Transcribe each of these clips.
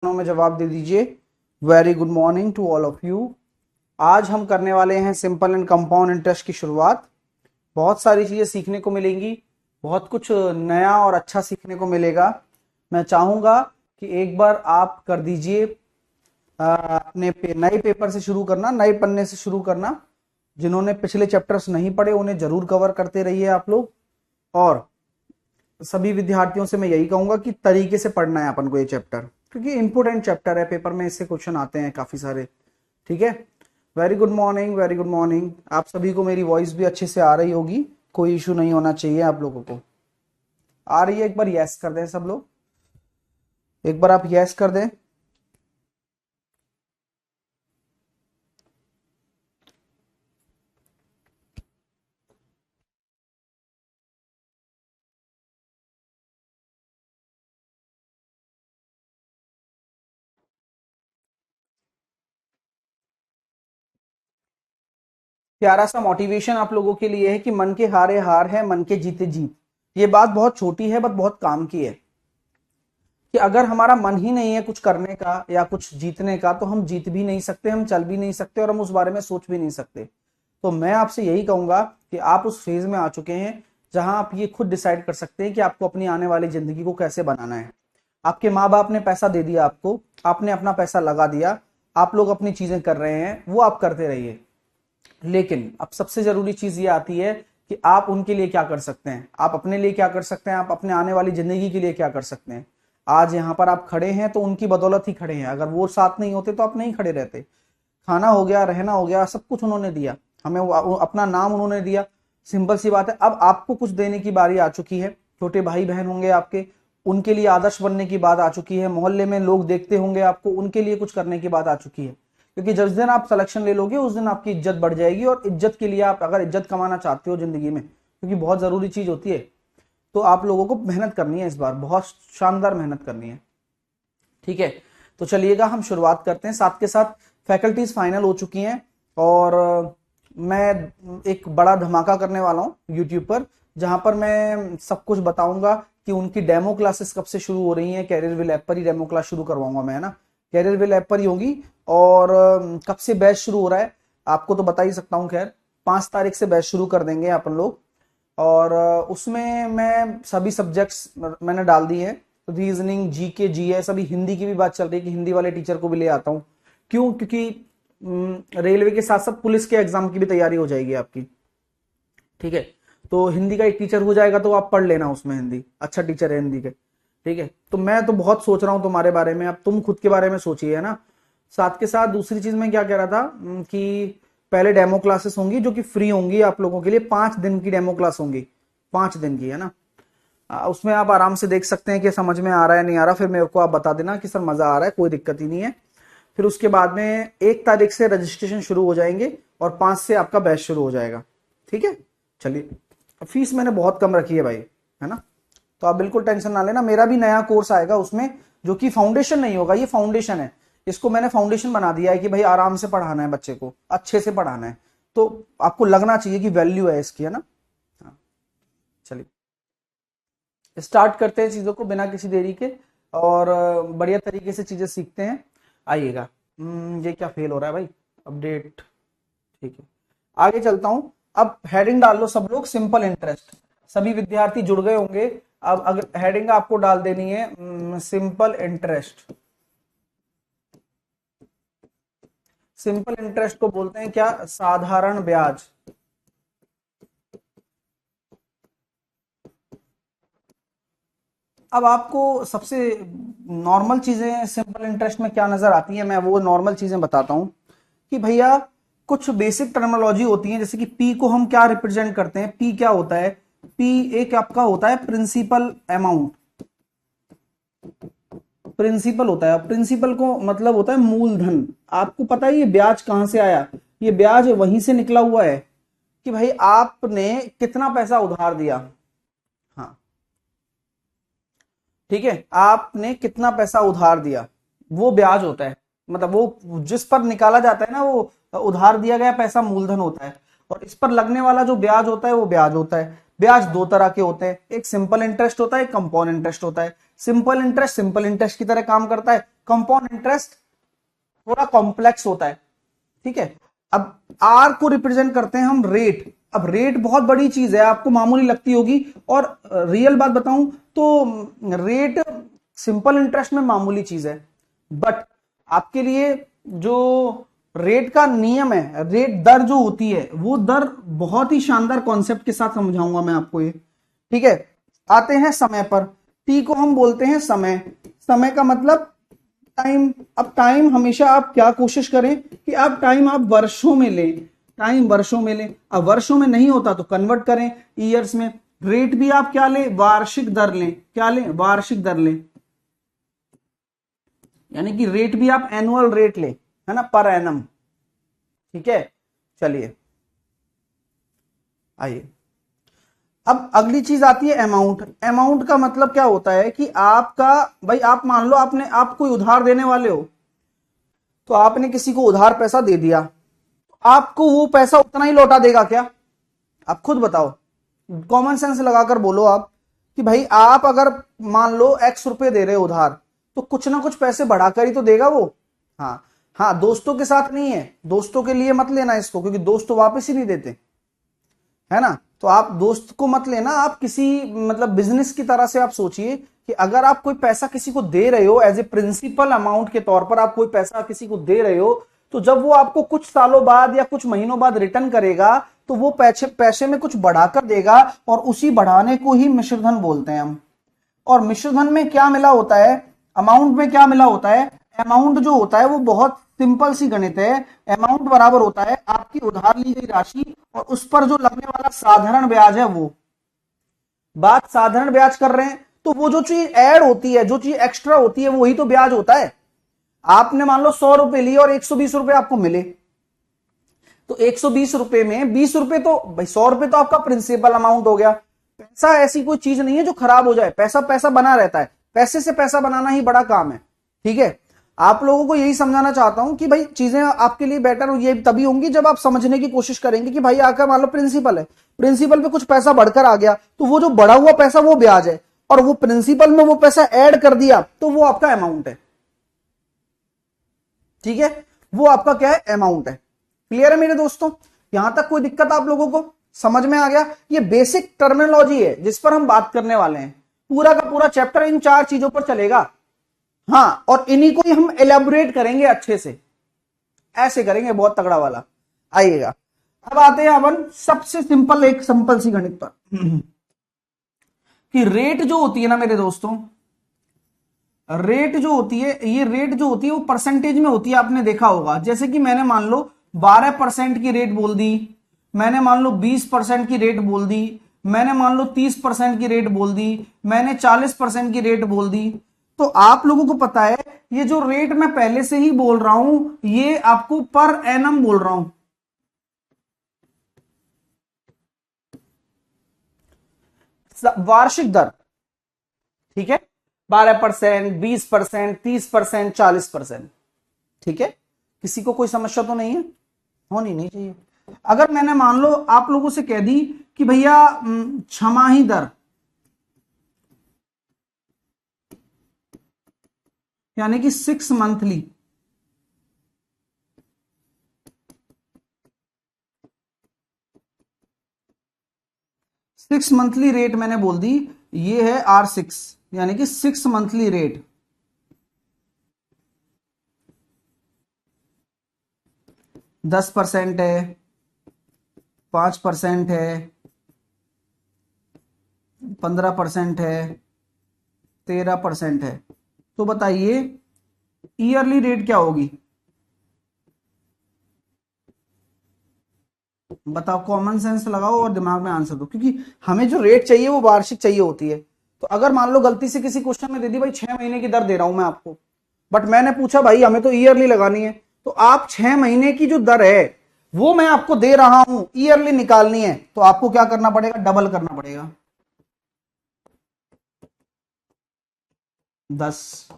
में जवाब दे दीजिए। Very good morning to all of you. आज हम करने वाले हैं सिंपल एंड कंपाउंड इंटरेस्ट की शुरुआत। बहुत सारी चीजें सीखने को मिलेंगी, बहुत कुछ नया और अच्छा सीखने को मिलेगा। मैं चाहूंगा कि एक बार आप कर दीजिए, अपने नए पेपर से शुरू करना, नए पन्ने से शुरू करना। जिन्होंने पिछले चैप्टर्स नहीं पढ़े उन्हें जरूर कवर करते रहिए आप लोग। और सभी विद्यार्थियों से मैं यही कहूंगा कि तरीके से पढ़ना है अपन को ये चैप्टर, क्योंकि इंपोर्टेंट चैप्टर है, पेपर में इससे क्वेश्चन आते हैं काफी सारे। ठीक है, very good morning, very good morning. आप सभी को मेरी वॉइस भी अच्छे से आ रही होगी, कोई इशू नहीं होना चाहिए आप लोगों को। आ रही है? एक बार यस कर दें सब लोग, एक बार आप यस कर दें। प्यारा सा मोटिवेशन आप लोगों के लिए है कि मन के हारे हार है, मन के जीते जीत। ये बात बहुत छोटी है बट बहुत काम की है कि अगर हमारा मन ही नहीं है कुछ करने का या कुछ जीतने का, तो हम जीत भी नहीं सकते, हम चल भी नहीं सकते और हम उस बारे में सोच भी नहीं सकते। तो मैं आपसे यही कहूंगा कि आप उस फेज में आ चुके हैं जहां आप ये खुद डिसाइड कर सकते हैं कि आपको अपनी आने वाली जिंदगी को कैसे बनाना है। आपके माँ बाप ने पैसा दे दिया आपको, आपने अपना पैसा लगा दिया, आप लोग अपनी चीजें कर रहे हैं, वो आप करते रहिए। लेकिन अब सबसे जरूरी चीज ये आती है कि आप उनके लिए क्या कर सकते हैं, आप अपने लिए क्या कर सकते हैं, आप अपने आने वाली जिंदगी के लिए क्या कर सकते हैं। आज यहाँ पर आप खड़े हैं तो उनकी बदौलत ही खड़े हैं, अगर वो साथ नहीं होते तो आप नहीं खड़े रहते। खाना हो गया, रहना हो गया, सब कुछ उन्होंने दिया हमें, अपना नाम उन्होंने दिया। सिंपल सी बात है, अब आपको कुछ देने की बारी आ चुकी है। छोटे भाई बहन होंगे आपके, उनके लिए आदर्श बनने की बात आ चुकी है। मोहल्ले में लोग देखते होंगे आपको, उनके लिए कुछ करने की बात आ चुकी है। क्योंकि जिस दिन आप सिलेक्शन ले लोगे उस दिन आपकी इज्जत बढ़ जाएगी, और इज्जत के लिए आप अगर इज्जत कमाना चाहते हो जिंदगी में, क्योंकि बहुत जरूरी चीज होती है, तो आप लोगों को मेहनत करनी है, इस बार बहुत शानदार मेहनत करनी है। ठीक है, तो चलिएगा हम शुरुआत करते हैं। साथ के साथ फैकल्टीज फाइनल हो चुकी हैं और मैं एक बड़ा धमाका करने वाला हूं यूट्यूब पर, जहां पर मैं सब कुछ बताऊंगा कि उनकी डेमो क्लासेस कब से शुरू हो रही हैं। कैरियर विल ऐप पर ही डेमो क्लास शुरू करवाऊंगा मैं, है ना, कैरियर विल ऐप पर ही होगी। और कब से बैच शुरू हो रहा है आपको तो बता ही सकता हूँ। खैर, 5 तारीख से बैच शुरू कर देंगे अपन लोग। और उसमें मैं सभी सब्जेक्ट्स मैंने डाल दिए हैं, रीजनिंग, जीके, जीएस, अभी हिंदी की भी बात चल रही है कि हिंदी वाले टीचर को भी ले आता हूँ। क्यों? क्योंकि रेलवे के साथ साथ पुलिस के एग्जाम की भी तैयारी हो जाएगी आपकी। ठीक है, तो हिंदी का एक टीचर हो जाएगा तो आप पढ़ लेना उसमें, हिंदी अच्छा टीचर है हिंदी के। ठीक है, तो मैं तो बहुत सोच रहा हूँ तुम्हारे बारे में, अब तुम खुद के बारे में सोचिए, है ना। साथ के साथ दूसरी चीज मैं क्या कह रहा था कि पहले डेमो क्लासेस होंगी जो कि फ्री होंगी आप लोगों के लिए। 5 दिन की डेमो क्लास होंगी, 5 दिन की, है ना। उसमें आप आराम से देख सकते हैं कि समझ में आ रहा है नहीं आ रहा, फिर मेरे को आप बता देना कि सर मजा आ रहा है, कोई दिक्कत ही नहीं है। फिर उसके बाद में 1 तारीख से रजिस्ट्रेशन शुरू हो जाएंगे और 5 से आपका बैच शुरू हो जाएगा। ठीक है, चलिए। फीस मैंने बहुत कम रखी है भाई, है ना, तो आप बिल्कुल टेंशन ना लेना। मेरा भी नया कोर्स आएगा उसमें, जो कि फाउंडेशन नहीं होगा, ये फाउंडेशन है। इसको मैंने फाउंडेशन बना दिया है कि भाई आराम से पढ़ाना है बच्चे को, अच्छे से पढ़ाना है, तो आपको लगना चाहिए कि वैल्यू है इसकी, है ना। हाँ, चलिए स्टार्ट करते हैं चीजों को बिना किसी देरी के, और बढ़िया तरीके से चीजें सीखते हैं। आइएगा। ये क्या फेल हो रहा है भाई, अपडेट। ठीक है, आगे चलता हूं। अब हेडिंग डाल लो सब लोग, सिंपल इंटरेस्ट। सभी विद्यार्थी जुड़ गए होंगे। अब अगर हेडिंग आपको डाल देनी है सिंपल इंटरेस्ट। सिंपल इंटरेस्ट को बोलते हैं क्या? साधारण ब्याज। अब आपको सबसे नॉर्मल चीजें सिंपल इंटरेस्ट में क्या नजर आती है, मैं वो नॉर्मल चीजें बताता हूं कि भैया कुछ बेसिक टर्मिनोलॉजी होती है। जैसे कि पी को हम क्या रिप्रेजेंट करते हैं, पी क्या होता है? पी एक आपका होता है प्रिंसिपल अमाउंट, प्रिंसिपल होता है। प्रिंसिपल को मतलब होता है मूलधन। आपको पता है ये ब्याज कहां से आया? ये ब्याज वहीं से निकला हुआ है कि भाई आपने कितना पैसा उधार दिया। हाँ, ठीक है, आपने कितना पैसा उधार दिया, वो ब्याज होता है। मतलब वो जिस पर निकाला जाता है ना, वो उधार दिया गया पैसा मूलधन होता है। और इस पर लगने वाला जो ब्याज होता है वो ब्याज होता है। ब्याज दो तरह के होते हैं, एक सिंपल इंटरेस्ट होता है, एक कंपाउंड इंटरेस्ट होता है। सिंपल इंटरेस्ट की तरह काम करता है, कंपाउंड इंटरेस्ट थोड़ा कॉम्प्लेक्स होता है, ठीक है। अब आर को रिप्रेजेंट करते हैं हम रेट। अब रेट बहुत बड़ी चीज है, आपको मामूली लगती होगी, और रियल बात बताऊं तो रेट सिंपल इंटरेस्ट में मामूली चीज है, बट आपके लिए जो रेट का नियम है, रेट दर जो होती है, वो दर बहुत ही शानदार कॉन्सेप्ट के साथ समझाऊंगा मैं आपको ये, ठीक है। आते हैं समय पर। टी को हम बोलते हैं समय। समय का मतलब टाइम। अब टाइम हमेशा आप क्या कोशिश करें कि आप टाइम आप वर्षों में लें, टाइम वर्षों में लें। अब वर्षों में नहीं होता तो कन्वर्ट करें ईयर्स में। रेट भी आप क्या लें, वार्षिक दर लें। क्या लें, वार्षिक दर लें, यानी कि रेट भी आप एनुअल रेट लें, है ना, पर एनम, ठीक है। चलिए आइए, अब अगली चीज आती है अमाउंट। अमाउंट का मतलब क्या होता है कि आपका, भाई आप मान लो आप कोई उधार देने वाले हो, तो आपने किसी को उधार पैसा दे दिया, आपको वो पैसा उतना ही लौटा देगा क्या? आप खुद बताओ, कॉमन सेंस लगाकर बोलो आप कि भाई आप अगर मान लो एक्स रुपए दे रहे हो उधार, तो कुछ ना कुछ पैसे बढ़ाकर ही तो देगा वो। हाँ हाँ, दोस्तों के साथ नहीं है, दोस्तों के लिए मत लेना इसको, क्योंकि दोस्त तो वापस ही नहीं देते, है ना। तो आप दोस्त को मत लेना, आप किसी मतलब बिजनेस की तरह से आप सोचिए कि अगर आप कोई पैसा किसी को दे रहे हो एज ए प्रिंसिपल अमाउंट के तौर पर, आप कोई पैसा किसी को दे रहे हो, तो जब वो आपको कुछ सालों बाद या कुछ महीनों बाद रिटर्न करेगा, तो वो पैसे में कुछ बढ़ाकर देगा, और उसी बढ़ाने को ही मिश्रधन बोलते हैं हम। और मिश्रधन में क्या मिला होता है, अमाउंट में क्या मिला होता है, अमाउंट जो होता है वो बहुत सिंपल सी गणित है। अमाउंट बराबर होता है आपकी उधार ली गई राशि और उस पर जो लगने वाला साधारण ब्याज है वो। बात साधारण ब्याज कर रहे हैं, तो वो जो चीज ऐड होती है, जो चीज एक्स्ट्रा होती है, वही तो ब्याज होता है। आपने मान लो 100 रुपए लिए और 120 रुपए आपको मिले, तो 120 रुपए में 20 रुपए तो भाई, 100 रुपए तो आपका प्रिंसिपल अमाउंट हो गया। पैसा ऐसी कोई चीज नहीं है जो खराब हो जाए, पैसा पैसा बना रहता है, पैसे से पैसा बनाना ही बड़ा काम है, ठीक है। आप लोगों को यही समझाना चाहता हूं कि भाई चीजें आपके लिए बेटर ये तभी होंगी जब आप समझने की कोशिश करेंगे कि भाई आकर मान लो प्रिंसिपल है, प्रिंसिपल पे कुछ पैसा बढ़कर आ गया, तो वो जो बढ़ा हुआ पैसा वो ब्याज है, और वो प्रिंसिपल में वो पैसा ऐड कर दिया तो वो आपका अमाउंट है, ठीक है। वो आपका क्या है, अमाउंट है। क्लियर है मेरे दोस्तों? यहां तक कोई दिक्कत आप लोगों को समझ में आ गया? ये बेसिक टर्मिनोलॉजी है जिस पर हम बात करने वाले हैं। पूरा का पूरा चैप्टर इन 4 चीजों पर चलेगा, हाँ, और इन्हीं को ही हम एलेबोरेट करेंगे अच्छे से, ऐसे करेंगे बहुत तगड़ा वाला। आइएगा, अब आते हैं अपन सबसे सिंपल, एक सिंपल सी गणित पर कि रेट जो होती है ना मेरे दोस्तों, रेट जो होती है, ये रेट जो होती है वो परसेंटेज में होती है। आपने देखा होगा, जैसे कि मैंने मान लो 12% की रेट बोल दी, मैंने मान लो 20% की रेट बोल दी, मैंने मान लो 30% की रेट बोल दी, मैंने 40% की रेट बोल दी। तो आप लोगों को पता है ये जो रेट मैं पहले से ही बोल रहा हूं, ये आपको पर एनम बोल रहा हूं, वार्षिक दर, ठीक है। 12%, 20%, 30%, 40%, ठीक है। किसी को कोई समस्या तो नहीं है, होनी नहीं चाहिए। अगर मैंने मान लो आप लोगों से कह दी कि भैया छमाही दर, यानी कि 6 मंथली, सिक्स मंथली रेट मैंने बोल दी, ये है R6, यानी कि 6 मंथली रेट। 10% है, 5% है, 15% है, 13% है। तो बताइए ईयरली रेट क्या होगी? बताओ, कॉमन सेंस लगाओ और दिमाग में आंसर दो, क्योंकि हमें जो रेट चाहिए वो वार्षिक चाहिए होती है। तो अगर मान लो गलती से किसी क्वेश्चन में दे दी भाई 6 महीने की दर दे रहा हूं मैं आपको, बट मैंने पूछा भाई हमें तो ईयरली लगानी है, तो आप 6 महीने की जो दर है वो मैं आपको दे रहा हूं, ईयरली निकालनी है, तो आपको क्या करना पड़ेगा, डबल करना पड़ेगा। 10,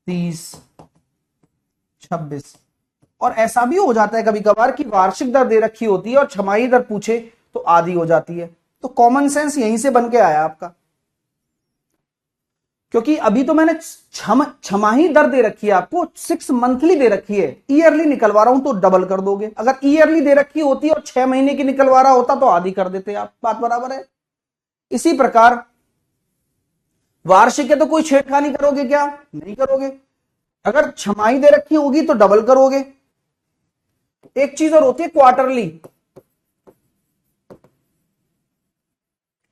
30, 26। और ऐसा भी हो जाता है कभी कभार कि वार्षिक दर दे रखी होती है और छमाही दर पूछे तो आधी हो जाती है। तो कॉमन सेंस यहीं से बन के आया आपका। क्योंकि अभी तो मैंने छमाही दर दे रखी है आपको, 6 मंथली दे रखी है, ईयरली निकलवा रहा हूं तो डबल कर दोगे। अगर ईयरली दे रखी होती और 6 महीने की निकलवा रहा होता तो आधी कर देते आप, बात बराबर है। इसी प्रकार वार्षिक है तो कोई छेड़खानी करोगे क्या? नहीं करोगे। अगर छमाही दे रखी होगी तो डबल करोगे। एक चीज और होती है क्वार्टरली।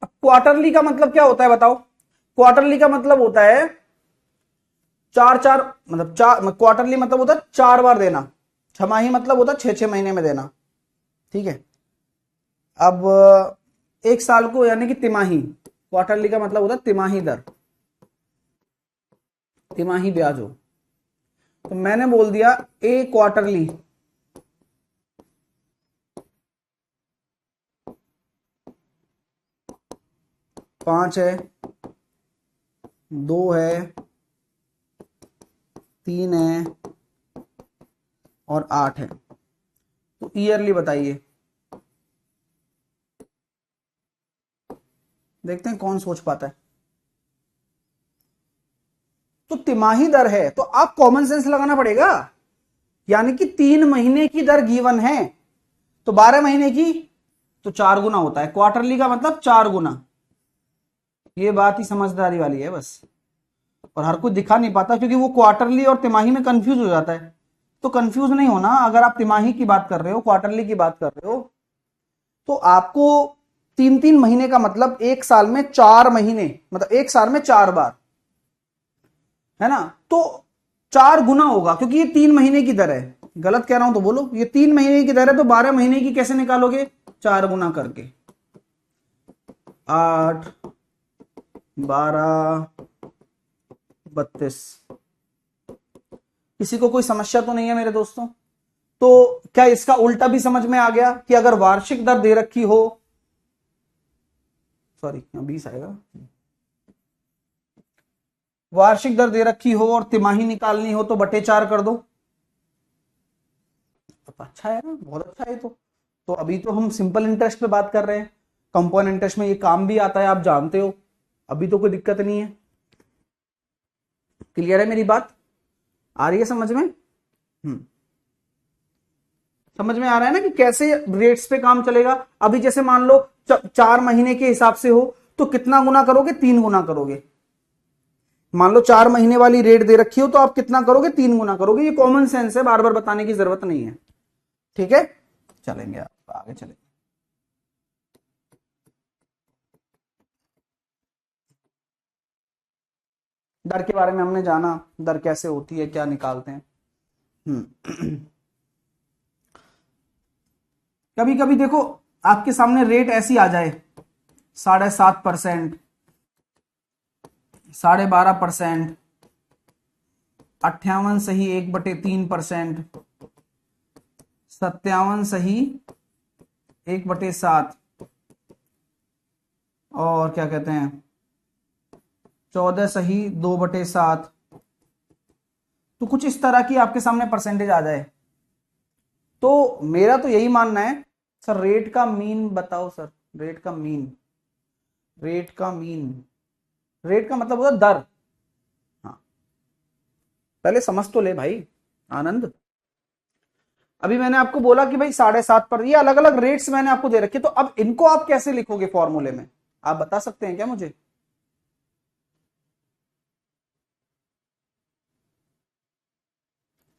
अब क्वार्टरली का मतलब क्या होता है बताओ? क्वार्टरली का मतलब होता है चार चार, मतलब चार, क्वार्टरली मतलब होता है 4 बार देना। छमाही मतलब होता है 6-6 महीने में देना, ठीक है। अब एक साल को यानी कि तिमाही, क्वार्टरली का मतलब होता है तिमाही दर, तिमाही ब्याज हो। तो मैंने बोल दिया ए क्वार्टरली, पांच है, 2 है, 3 है और 8 है। तो ईयरली बताइए, देखते हैं कौन सोच पाता है। तो तिमाही दर है तो आप कॉमन सेंस लगाना पड़ेगा, यानी कि 3 महीने की दर गिवन है तो 12 महीने की तो 4 गुना होता है। क्वार्टरली का मतलब 4 गुना। ये बात ही समझदारी वाली है बस, और हर कोई दिखा नहीं पाता क्योंकि वो क्वार्टरली और तिमाही में कंफ्यूज हो जाता है। तो कंफ्यूज नहीं होना, अगर आप तिमाही की बात कर रहे हो, क्वार्टरली की बात कर रहे हो, तो आपको 3-3 महीने का मतलब एक साल में 4 महीने, मतलब एक साल में 4 बार, है ना। तो 4 गुना होगा क्योंकि ये 3 महीने की दर है। गलत कह रहा हूं तो बोलो, ये 3 महीने की दर है तो 12 महीने की कैसे निकालोगे? 4 गुना करके, 8, 12, 32। किसी को कोई समस्या तो नहीं है मेरे दोस्तों? तो क्या इसका उल्टा भी समझ में आ गया कि अगर वार्षिक दर दे रखी हो, सॉरी 20 आएगा, वार्षिक दर दे रखी हो और तिमाही निकालनी हो तो बटे 4 कर दो। तो अच्छा है ना, बहुत अच्छा है। तो अभी तो हम सिंपल इंटरेस्ट पे बात कर रहे हैं, कंपाउंड इंटरेस्ट में ये काम भी आता है, आप जानते हो। अभी तो कोई दिक्कत नहीं है। क्लियर है मेरी बात? आ रही है समझ में? समझ में आ रहा है ना कि कैसे रेट्स पे काम चलेगा। अभी जैसे मान लो 4 महीने के हिसाब से हो तो कितना गुना करोगे? 3 गुना करोगे। मान लो 4 महीने वाली रेट दे रखी हो तो आप कितना करोगे? 3 गुना करोगे। ये कॉमन सेंस है, बार बार बताने की जरूरत नहीं है, ठीक है। चलेंगे आप आगे चलेंगे। दर के बारे में हमने जाना, दर कैसे होती है, क्या निकालते हैं। कभी कभी देखो आपके सामने रेट ऐसी आ जाए 7.5%, 12.5%, 58 सही 1/3%, 57 सही 1/7, और क्या कहते हैं 14 सही 2/7। तो कुछ इस तरह की आपके सामने परसेंटेज आ जाए तो मेरा तो यही मानना है सर, रेट का मीन बताओ सर। रेट का मीन, रेट का मीन, रेट का मतलब होता है दर। हाँ, पहले समझ तो ले भाई आनंद। अभी मैंने आपको बोला कि भाई 7.5 पर, ये अलग अलग रेट्स मैंने आपको दे रखे, तो अब इनको आप कैसे लिखोगे फॉर्मूले में, आप बता सकते हैं क्या मुझे?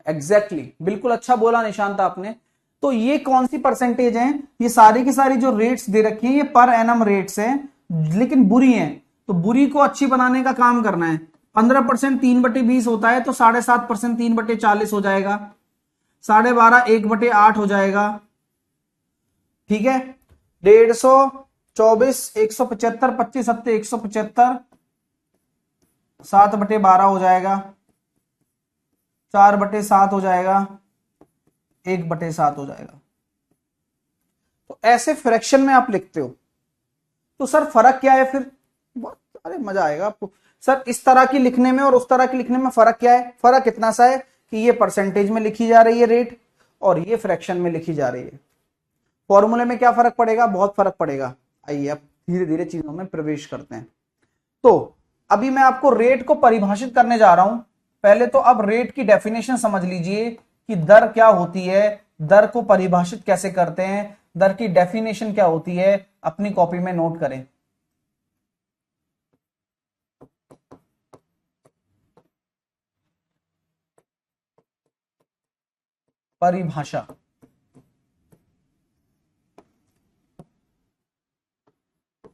एग्जैक्टली exactly, बिल्कुल अच्छा बोला निशांत आपने। तो ये कौन सी परसेंटेज है? ये सारी की सारी जो रेट्स दे रखी है ये पर एनम रेट्स हैं, लेकिन बुरी हैं। तो बुरी को अच्छी बनाने का काम करना है। 15% 3/20 होता है तो 7.5% 3/40 हो जाएगा, 12.5 1/8 हो जाएगा, ठीक है। 150, 24, 175, 25 सत्ते 175, 7/12 हो जाएगा, 4/7 हो जाएगा, 1/7 हो जाएगा। तो ऐसे फ्रैक्शन में आप लिखते हो। तो सर फर्क क्या है फिर? बहुत, अरे मजा आएगा आपको। सर इस तरह की लिखने में और उस तरह की लिखने में फर्क क्या है? फर्क इतना सा है कि ये परसेंटेज में लिखी जा रही है रेट और ये फ्रैक्शन में लिखी जा रही है। फॉर्मूले में क्या फर्क पड़ेगा? बहुत फर्क पड़ेगा। आइए अब धीरे धीरे चीजों में प्रवेश करते हैं। तो अभी मैं आपको रेट को परिभाषित करने जा रहा हूं। पहले तो अब रेट की डेफिनेशन समझ लीजिए कि दर क्या होती है, दर को परिभाषित कैसे करते हैं, दर की डेफिनेशन क्या होती है, अपनी कॉपी में नोट करें। परिभाषा,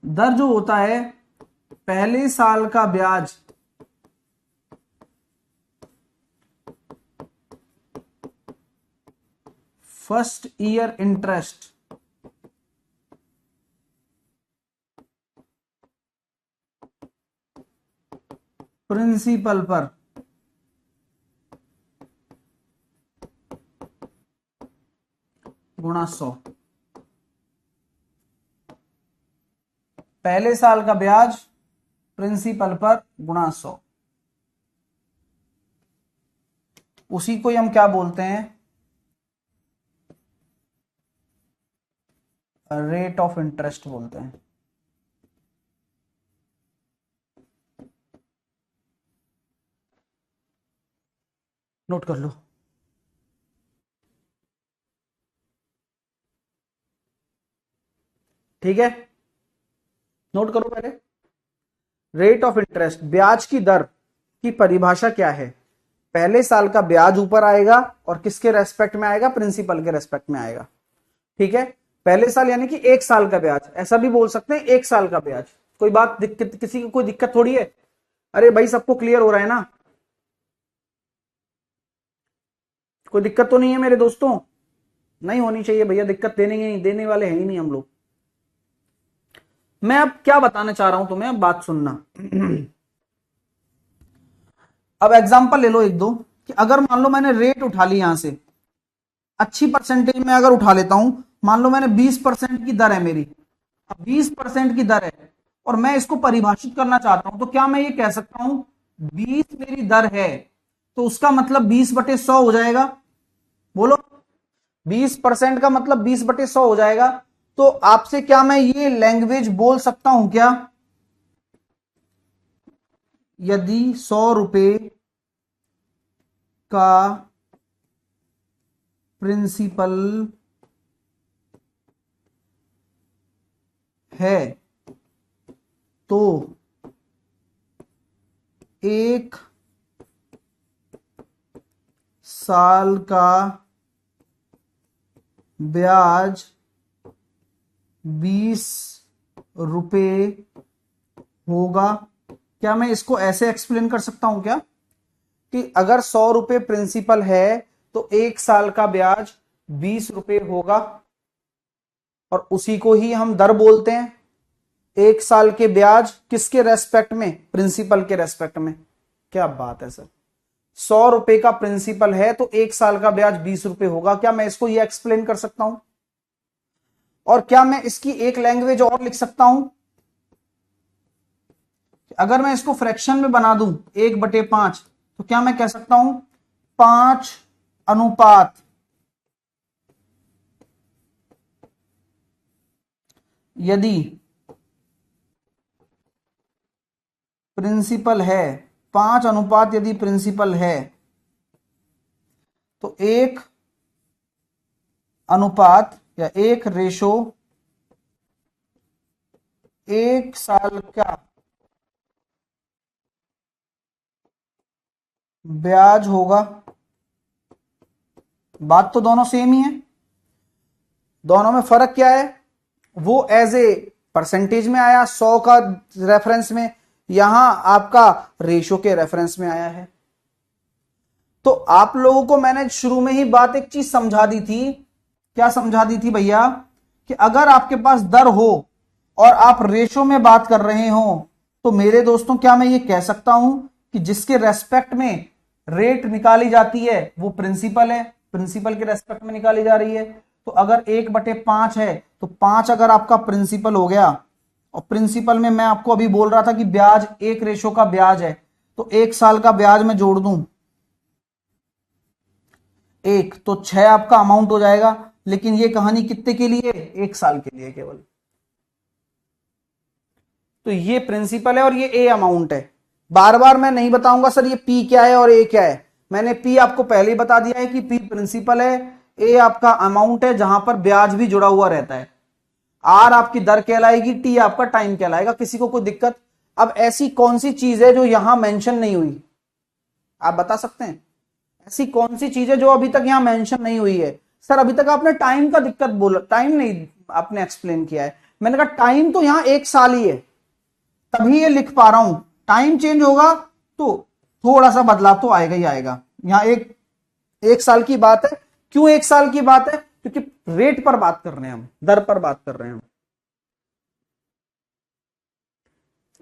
दर जो होता है पहले साल का ब्याज फर्स्ट ईयर इंटरेस्ट प्रिंसिपल पर गुणा 100। पहले साल का ब्याज प्रिंसिपल पर गुणा 100, उसी को हम क्या बोलते हैं, रेट ऑफ इंटरेस्ट बोलते हैं। नोट कर लो। ठीक है, नोट करो पहले। रेट ऑफ इंटरेस्ट, ब्याज की दर की परिभाषा क्या है, पहले साल का ब्याज ऊपर आएगा और किसके रेस्पेक्ट में आएगा, प्रिंसिपल के रेस्पेक्ट में आएगा। ठीक है, पहले साल यानी कि एक साल का ब्याज, ऐसा भी बोल सकते हैं एक साल का ब्याज। कोई बात दिक्कत, किसी को कोई दिक्कत थोड़ी है? अरे भाई सबको क्लियर हो रहा है ना? कोई दिक्कत तो नहीं है मेरे दोस्तों? नहीं होनी चाहिए भैया, दिक्कत देने वाले हैं ही नहीं हम लोग। मैं अब क्या बताना चाह रहा हूं तुम्हें, अब बात सुनना। अब एग्जांपल ले लो एक दो, कि अगर मान लो मैंने रेट उठा ली यहां से, अच्छी परसेंटेज में अगर उठा लेता हूं, मान लो मैंने 20% की दर है मेरी, अब 20% की दर है और मैं इसको परिभाषित करना चाहता हूं, तो क्या मैं ये कह सकता हूं 20 मेरी दर है तो उसका मतलब 20/100 हो जाएगा? बोलो, 20% का मतलब 20/100 हो जाएगा। तो आपसे क्या मैं ये लैंग्वेज बोल सकता हूं क्या, यदि 100 रुपए का प्रिंसिपल है तो एक साल का ब्याज 20 रुपए होगा? क्या मैं इसको ऐसे एक्सप्लेन कर सकता हूं क्या, कि अगर 100 रुपए प्रिंसिपल है तो एक साल का ब्याज 20 रुपए होगा, और उसी को ही हम दर बोलते हैं। एक साल के ब्याज किसके रेस्पेक्ट में, प्रिंसिपल के रेस्पेक्ट में। क्या बात है सर, 100 रुपए का प्रिंसिपल है तो एक साल का ब्याज 20 रुपए होगा, क्या मैं इसको ये एक्सप्लेन कर सकता हूं? और क्या मैं इसकी एक लैंग्वेज और लिख सकता हूं, अगर मैं इसको फ्रैक्शन में बना दूं 1/5, तो क्या मैं कह सकता हूं 5:, यदि प्रिंसिपल है, 5:, यदि प्रिंसिपल है तो 1:, या 1:, एक साल का ब्याज होगा। बात तो दोनों सेम ही है, दोनों में फर्क क्या है, वो एज ए परसेंटेज में आया 100 का रेफरेंस में, यहां आपका रेशो के रेफरेंस में आया है। तो आप लोगों को मैंने शुरू में ही बात एक चीज समझा दी थी, क्या समझा दी थी भैया, कि अगर आपके पास दर हो और आप रेशो में बात कर रहे हो, तो मेरे दोस्तों क्या मैं ये कह सकता हूं कि जिसके रेस्पेक्ट में रेट निकाली जाती है वो प्रिंसिपल है, प्रिंसिपल के रेस्पेक्ट में निकाली जा रही है। तो अगर 1/5 है तो 5 अगर आपका प्रिंसिपल हो गया, और प्रिंसिपल में मैं आपको अभी बोल रहा था कि ब्याज 1 का ब्याज है, तो एक साल का ब्याज में जोड़ दूं 1, तो 6 आपका अमाउंट हो जाएगा। लेकिन ये कहानी कितने के लिए, एक साल के लिए केवल। तो ये प्रिंसिपल है और ये ए अमाउंट है। बार बार मैं नहीं बताऊंगा सर ये पी क्या है और ए क्या है। मैंने पी आपको पहले ही बता दिया है कि पी प्रिंसिपल है, ए आपका अमाउंट है जहां पर ब्याज भी जुड़ा हुआ रहता है, आर आपकी दर कहलाएगी, टी आपका टाइम कहलाएगा। किसी को कोई दिक्कत? अब ऐसी कौन सी चीज है जो यहां मेंशन नहीं हुई, आप बता सकते हैं? ऐसी कौन सी चीज है जो अभी तक यहां मेंशन नहीं हुई है? सर अभी तक आपने टाइम का दिक्कत बोला, टाइम नहीं आपने एक्सप्लेन किया है। मैंने कहा टाइम तो यहां 1 साल ही है, तभी ये लिख पा रहा हूं। टाइम चेंज होगा तो थोड़ा सा बदलाव तो आएगा ही आएगा। यहां एक साल की बात है। क्यों 1 साल की बात है? क्योंकि रेट पर बात कर रहे हैं हम, दर पर बात कर रहे हैं हम।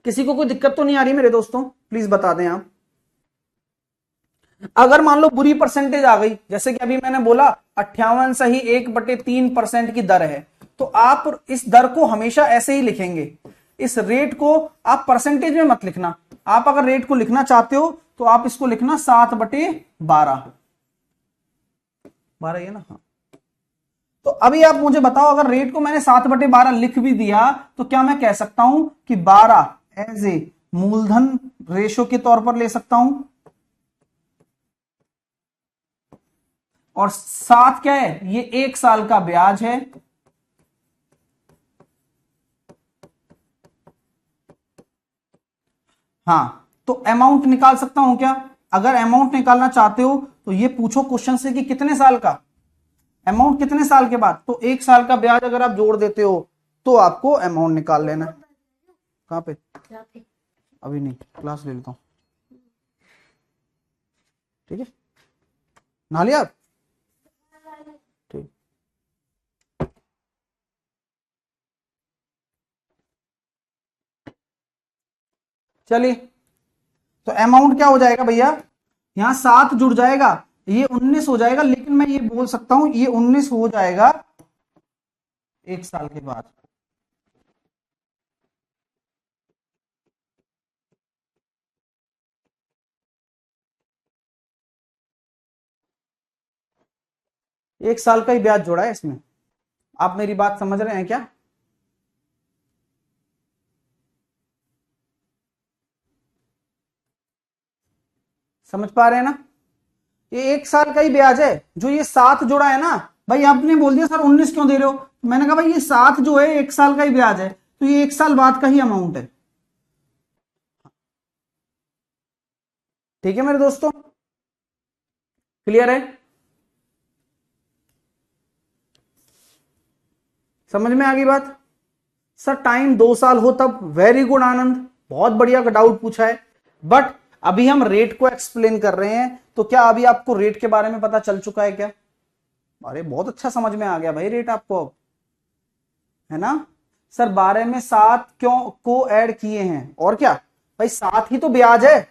किसी को कोई दिक्कत तो नहीं आ रही मेरे दोस्तों? प्लीज बता दें आप। अगर मान लो बुरी परसेंटेज आ गई, जैसे कि अभी मैंने बोला 58 सही 1/3% की दर है, तो आप इस दर को हमेशा ऐसे ही लिखेंगे। इस रेट को आप परसेंटेज में मत लिखना। आप अगर रेट को लिखना चाहते हो तो आप इसको लिखना 7/12। 12 है ना? हाँ। तो अभी आप मुझे बताओ, अगर रेट को मैंने 7/12 लिख भी दिया तो क्या मैं कह सकता हूं कि 12 एज ए मूलधन रेशो के तौर पर ले सकता हूं, और 7 क्या है? ये 1 साल का ब्याज है। हाँ, तो अमाउंट निकाल सकता हूं क्या? अगर अमाउंट निकालना चाहते हो तो ये पूछो क्वेश्चन से कि कितने साल का अमाउंट, कितने साल के बाद। तो 1 साल का ब्याज अगर आप जोड़ देते हो तो आपको अमाउंट निकाल लेना है। कहां पे? अभी नहीं, क्लास ले लेता हूं। ठीक है, नहा लिया आप? ठीक। चलिए, तो अमाउंट क्या हो जाएगा भैया? यहां 7 जुड़ जाएगा, ये 19 हो जाएगा। लेकिन मैं ये बोल सकता हूं ये 19 हो जाएगा 1 साल के बाद। एक साल का ही ब्याज जोड़ा है इसमें। आप मेरी बात समझ रहे हैं क्या? समझ पा रहे हैं ना? ये 1 साल का ही ब्याज है। जो ये 7 जोड़ा है ना भाई, आपने बोल दिया सर 19 क्यों दे रहे हो? मैंने कहा भाई ये 7 जो है 1 साल का ही ब्याज है, तो ये 1 साल बाद का ही अमाउंट है। ठीक है मेरे दोस्तों, क्लियर है? समझ में आ गई बात? सर टाइम 2 साल हो तब, वेरी गुड आनंद, बहुत बढ़िया का डाउट पूछा है। बट अभी हम रेट को एक्सप्लेन कर रहे हैं, तो क्या अभी आपको रेट के बारे में पता चल चुका है क्या? अरे बहुत अच्छा समझ में आ गया भाई रेट आपको, है ना? सर 12 में 7 क्यों को ऐड किए हैं? और क्या भाई, 7 ही तो ब्याज है।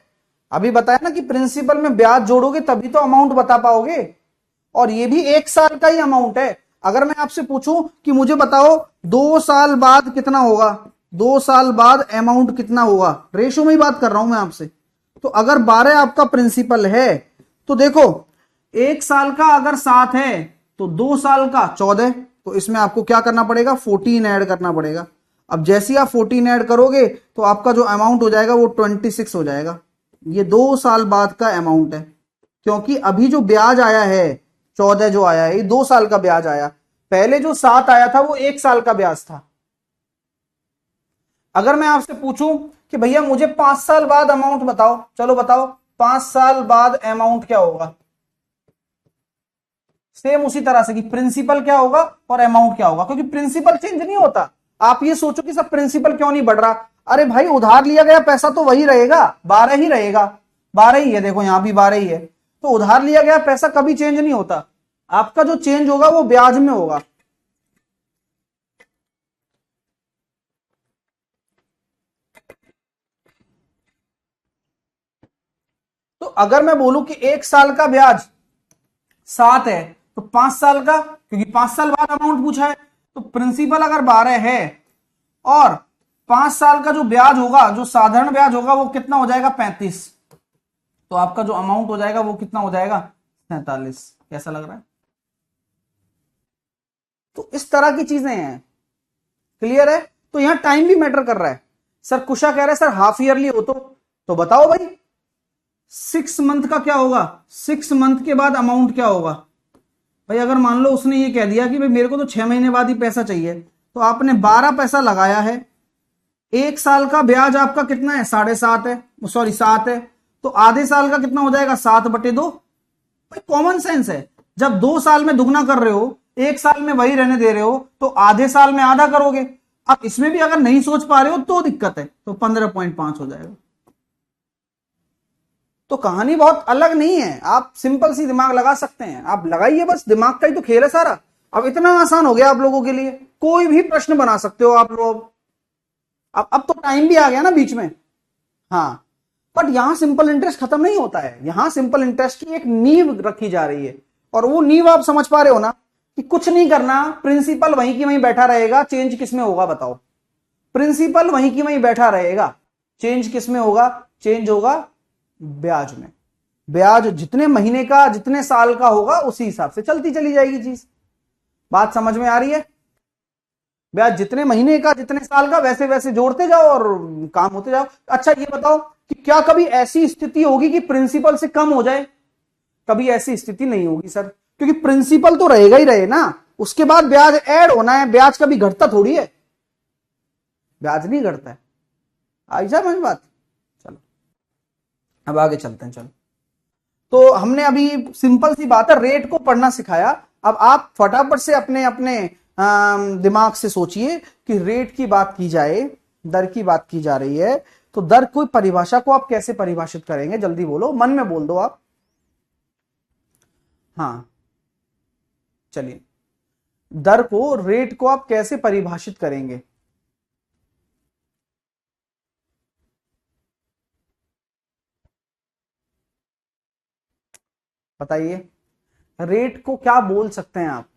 अभी बताया ना कि प्रिंसिपल में ब्याज जोड़ोगे तभी तो अमाउंट बता पाओगे, और ये भी 1 साल का ही अमाउंट है। अगर मैं आपसे पूछूं कि मुझे बताओ 2 साल बाद कितना होगा, 2 साल बाद अमाउंट कितना होगा, रेशो में ही बात कर रहा हूं मैं आपसे। तो अगर 12 आपका प्रिंसिपल है तो देखो 1 साल का अगर 7 है तो 2 साल का 14, तो इसमें आपको क्या करना पड़ेगा? 14 ऐड करना पड़ेगा। अब जैसे ही आप 14 ऐड करोगे तो आपका जो अमाउंट हो जाएगा वो 26 हो जाएगा। ये 2 साल बाद का अमाउंट है, क्योंकि अभी जो ब्याज आया है 14 जो आया है ये 2 साल का ब्याज आया। पहले जो 7 आया था वो 1 साल का ब्याज था। अगर मैं आपसे पूछूं कि भैया मुझे 5 साल बाद अमाउंट बताओ, चलो बताओ 5 साल बाद अमाउंट क्या होगा? सेम उसी तरह से कि प्रिंसिपल क्या होगा और अमाउंट क्या होगा, क्योंकि प्रिंसिपल चेंज नहीं होता। आप ये सोचो कि सब प्रिंसिपल क्यों नहीं बढ़ रहा? अरे भाई उधार लिया गया पैसा तो वही रहेगा, 12 ही रहेगा, 12 ही है। देखो यहां भी 12 ही है, तो उधार लिया गया पैसा कभी चेंज नहीं होता। आपका जो चेंज होगा वो ब्याज में होगा। तो अगर मैं बोलूं कि 1 साल का ब्याज 7 है तो 5 साल का, क्योंकि 5 साल बाद अमाउंट पूछा है, तो प्रिंसिपल अगर 12 है और 5 साल का जो ब्याज होगा, जो साधारण ब्याज होगा वो कितना हो जाएगा? 35। तो आपका जो अमाउंट हो जाएगा वो कितना हो जाएगा? 47। कैसा लग रहा है? तो इस तरह की चीजें हैं, क्लियर है? तो यहां टाइम भी मैटर कर रहा है। सर कुशा कह रहा है सर हाफ ईयरली हो तो बताओ भाई 6 मंथ का क्या होगा, 6 मंथ के बाद अमाउंट क्या होगा। भाई अगर मान लो उसने ये कह दिया कि भाई मेरे को तो 6 महीने बाद ही पैसा चाहिए, तो आपने 12 पैसा लगाया है, 1 साल का ब्याज आपका कितना है, 7.5 है, सॉरी 7 है, तो आधे साल का कितना हो जाएगा, 7/2। भाई कॉमन सेंस है, जब 2 साल में दुगना कर रहे हो, 1 साल में वही रहने दे रहे हो, तो आधे साल में आधा करोगे। अब इसमें भी अगर नहीं सोच पा रहे हो तो दिक्कत है, तो 15.5 हो जाएगा। तो कहानी बहुत अलग नहीं है, आप सिंपल सी दिमाग लगा सकते हैं, आप लगाइए, बस दिमाग का ही तो खेल है सारा। अब इतना आसान हो गया आप लोगों के लिए, कोई भी प्रश्न बना सकते हो आप लोग। अब तो टाइम भी आ गया ना बीच में। हाँ, बट यहां सिंपल इंटरेस्ट खत्म नहीं होता है, यहां सिंपल इंटरेस्ट की एक नींव रखी जा रही है, और वो नींव आप समझ पा रहे हो ना, कि कुछ नहीं करना, प्रिंसिपल वहीं की वहीं बैठा रहेगा, चेंज किस में होगा बताओ। प्रिंसिपल वहीं की वहीं बैठा रहेगा, चेंज किस में होगा, चेंज होगा ब्याज में। ब्याज जितने महीने का जितने साल का होगा उसी हिसाब से चलती चली जाएगी चीज। बात समझ में आ रही है। ब्याज जितने महीने का जितने साल का वैसे वैसे जोड़ते जाओ और काम होते जाओ। अच्छा ये बताओ कि क्या कभी ऐसी स्थिति होगी कि प्रिंसिपल से कम हो जाए। कभी ऐसी स्थिति नहीं होगी सर, क्योंकि प्रिंसिपल तो रहेगा ही रहे ना, उसके बाद ब्याज ऐड होना है। ब्याज कभी घटता थोड़ी है, ब्याज नहीं घटता है। आई समझ बात। चलो अब आगे चलते हैं। चलो, तो हमने अभी सिंपल सी बात है, रेट को पढ़ना सिखाया। अब आप फटाफट से अपने अपने दिमाग से सोचिए कि रेट की बात की जाए, दर की बात की जा रही है, तो दर कोई परिभाषा को आप कैसे परिभाषित करेंगे, जल्दी बोलो, मन में बोल दो आप। हाँ चलिए, दर को, रेट को आप कैसे परिभाषित करेंगे। बताइए, रेट को क्या बोल सकते हैं आप।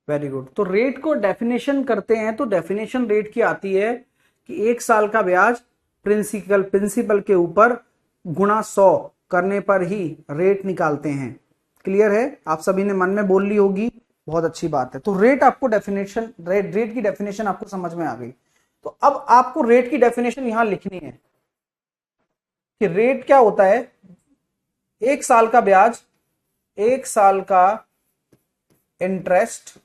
Very good. तो रेट को डेफिनेशन करते हैं, तो डेफिनेशन रेट की आती है कि 1 साल का ब्याज प्रिंसिपल प्रिंसिपल के ऊपर गुणा 100 करने पर ही रेट निकालते हैं। क्लियर है, आप सभी ने मन में बोल ली होगी, बहुत अच्छी बात है। तो रेट आपको डेफिनेशन, रेट की डेफिनेशन आपको समझ में आ गई। तो अब आपको रेट की डेफिनेशन यहां लिखनी है कि रेट क्या होता है। 1 साल का ब्याज, 1 साल का इंटरेस्ट,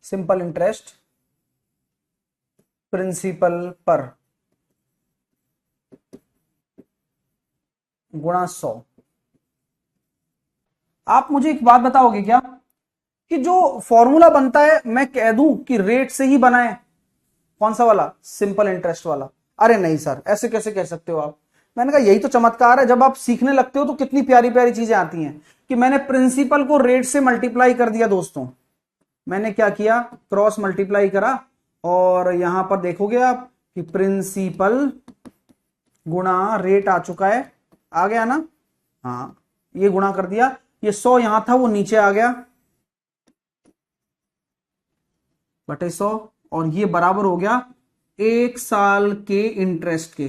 सिंपल इंटरेस्ट प्रिंसिपल पर गुणा 100। आप मुझे एक बात बताओगे क्या कि जो फॉर्मूला बनता है मैं कह दूं कि रेट से ही बना है, कौन सा वाला, सिंपल इंटरेस्ट वाला। अरे नहीं सर, ऐसे कैसे कह सकते हो आप। मैंने कहा यही तो चमत्कार है, जब आप सीखने लगते हो तो कितनी प्यारी प्यारी चीजें आती हैं। कि मैंने प्रिंसिपल को रेट से मल्टीप्लाई कर दिया दोस्तों। मैंने क्या किया, क्रॉस मल्टीप्लाई करा, और यहां पर देखोगे आप कि प्रिंसिपल गुणा रेट आ चुका है, आ गया ना। हाँ, ये गुणा कर दिया, ये 100 यहां था वो नीचे आ गया बटे 100, और ये बराबर हो गया 1 साल के इंटरेस्ट के।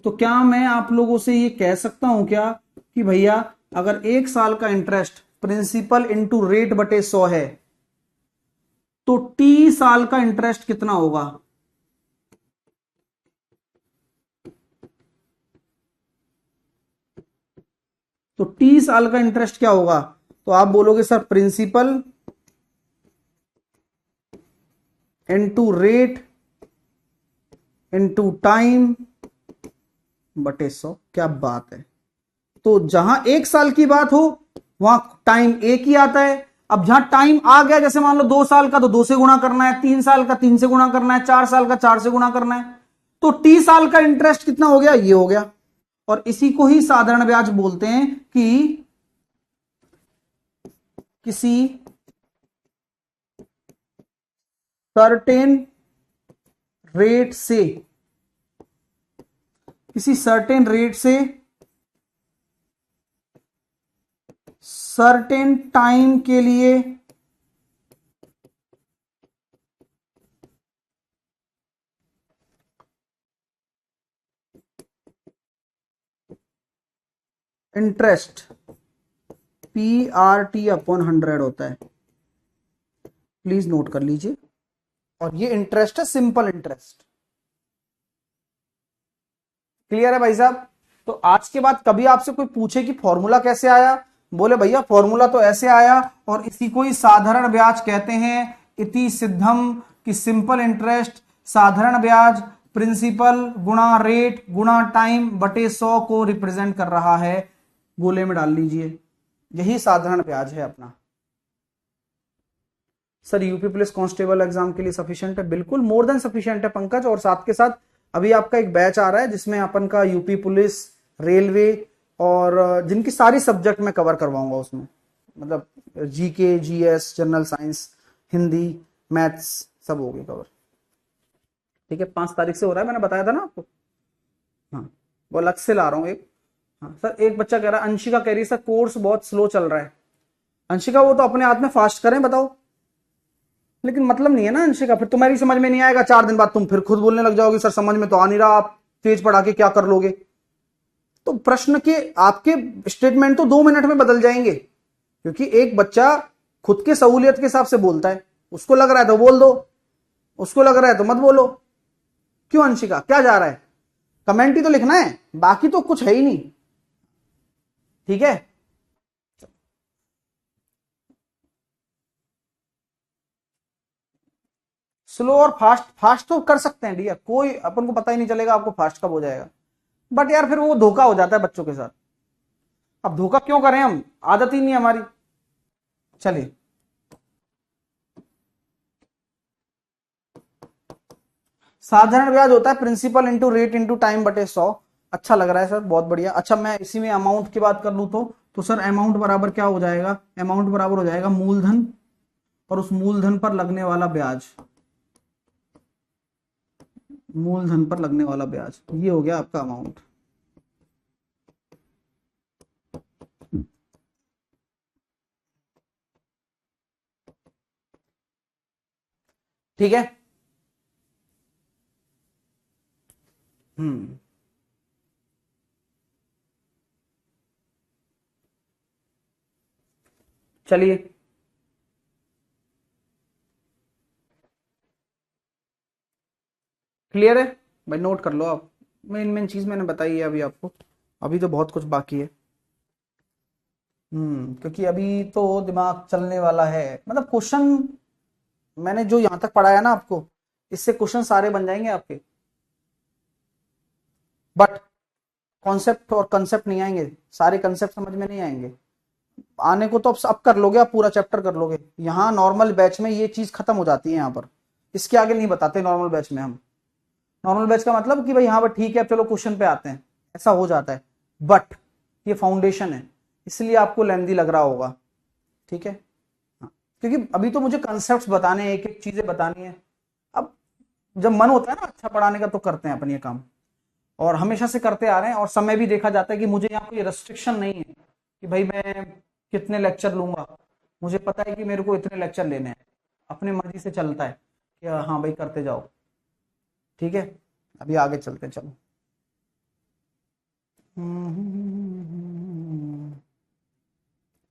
तो क्या मैं आप लोगों से ये कह सकता हूं क्या कि भैया अगर 1 साल का इंटरेस्ट प्रिंसिपल इंटू रेट बटे 100 है, तो टी साल का इंटरेस्ट कितना होगा। तो टी साल का इंटरेस्ट क्या होगा। तो आप बोलोगे sir principal into rate into time बटे 100। क्या बात है। तो जहां 1 साल की बात हो वहां टाइम एक ही आता है। अब जहां टाइम आ गया, जैसे मान लो 2 साल का तो 2 से गुणा करना है, 3 साल का 3 से गुणा करना है, 4 साल का 4 से गुणा करना है। तो टी साल का इंटरेस्ट कितना हो गया, ये हो गया। और इसी को ही साधारण ब्याज बोलते हैं कि किसी सर्टेन रेट से, किसी सर्टेन रेट से सर्टेन टाइम के लिए इंटरेस्ट PRT अपॉन 100 होता है, प्लीज नोट कर लीजिए। और ये इंटरेस्ट है सिंपल इंटरेस्ट। क्लियर है भाई साहब? तो आज के बाद कभी आपसे कोई पूछे कि फॉर्मूला कैसे आया, बोले भैया फॉर्मूला तो ऐसे आया और इसी को ही साधारण ब्याज कहते हैं, इति सिद्धम, कि सिंपल इंटरेस्ट साधारण ब्याज प्रिंसिपल गुणा रेट गुणा टाइम बटे 100 को रिप्रेजेंट कर रहा है। गोले में डाल लीजिए, यही साधारण ब्याज है अपना। Sir UP police constable exam के लिए सफिशिएंट है? बिल्कुल मोर देन सफिशिएंट है पंकज। और साथ के साथ अभी आपका एक बैच आ रहा है जिसमें अपन का यूपी पुलिस, रेलवे और जिनकी सारी सब्जेक्ट में कवर करवाऊंगा उसमें, मतलब GK, GS, general science, Hindi, maths सब हो गए कवर। ठीक है, 5 तारीख से हो रहा है, मैंने बताया था ना आपको। हाँ, वो अलग से ला रहा हूँ एक। हाँ सर, एक बच्चा कह रहा है, अंशिका कह रही है सर कोर्स बहुत स्लो चल रहा है। अंशिका वो तो अपने हाथ में फास्ट करें, बताओ। लेकिन मतलब नहीं है ना अंशिका, फिर तुम्हारी समझ में नहीं आएगा, 4 दिन बाद तुम फिर खुद बोलने लग जाओगे सर समझ में तो आ नहीं रहा, आप तेज पढ़ा के क्या कर लोगे। तो प्रश्न के आपके स्टेटमेंट तो 2 मिनट में बदल जाएंगे, क्योंकि एक बच्चा खुद के सहूलियत के हिसाब से बोलता है, उसको लग रहा है तो बोल दो, उसको लग रहा है तो मत बोलो। क्यों अंशिका, क्या जा रहा है? कमेंट ही तो लिखना है, बाकी तो कुछ है ही नहीं। ठीक है, स्लो और फास्ट, फास्ट तो कर सकते हैं डियर, कोई अपन को पता ही नहीं चलेगा आपको फास्ट कब हो जाएगा। बट यार फिर वो धोखा हो जाता है बच्चों के साथ। अब धोखा क्यों करें हम, आदत ही नहीं है हमारी। चलिए, साधारण ब्याज होता है principal into rate into time बटे 100। अच्छा लग रहा है सर, बहुत बढ़िया। अच्छा, मैं इसी में अमाउंट की बात कर लूं तो सर अमाउंट बराबर क्या हो जाएगा? अमाउंट बराबर हो जाएगा मूलधन और उस मूलधन पर लगने वाला ब्याज, मूलधन पर लगने वाला ब्याज, ये हो गया आपका अमाउंट। ठीक है। हम्म, चलिए, क्लियर है भाई? नोट कर लो आप, मेन मेन चीज मैंने बताई है अभी आपको, अभी तो बहुत कुछ बाकी है। क्योंकि अभी तो दिमाग चलने वाला है, मतलब क्वेश्चन मैंने जो यहां तक पढ़ाया ना आपको, इससे क्वेश्चन सारे बन जाएंगे आपके। बट कॉन्सेप्ट और कंसेप्ट नहीं आएंगे, सारे कंसेप्ट समझ में नहीं आएंगे। आने को तो अब कर लोगे, आप पूरा चैप्टर कर लोगे। यहाँ नॉर्मल बैच में ये चीज खत्म हो जाती है, यहाँ पर इसके आगे नहीं बताते नॉर्मल बैच में हम। नॉर्मल बैच का मतलब कि भाई हाँ बट ठीक है, अब चलो क्वेश्चन पे आते हैं, ऐसा हो जाता है। बट ये फाउंडेशन है, इसलिए आपको लेंदी लग रहा होगा। ठीक है, हाँ, क्योंकि अभी तो मुझे कंसेप्ट बताने हैं, एक एक चीजें बतानी है। अब जब मन होता है ना अच्छा पढ़ाने का तो करते हैं अपन ये काम, और हमेशा से करते आ रहे हैं। और समय भी देखा जाता है कि मुझे यहाँ कोई रेस्ट्रिक्शन नहीं है कि भाई मैं कितने लेक्चर लूंगा, मुझे पता है कि मेरे को इतने लेक्चर लेने हैं, अपने मर्जी से चलता है कि हाँ भाई करते जाओ। ठीक है, अभी आगे चलते हैं, चलो।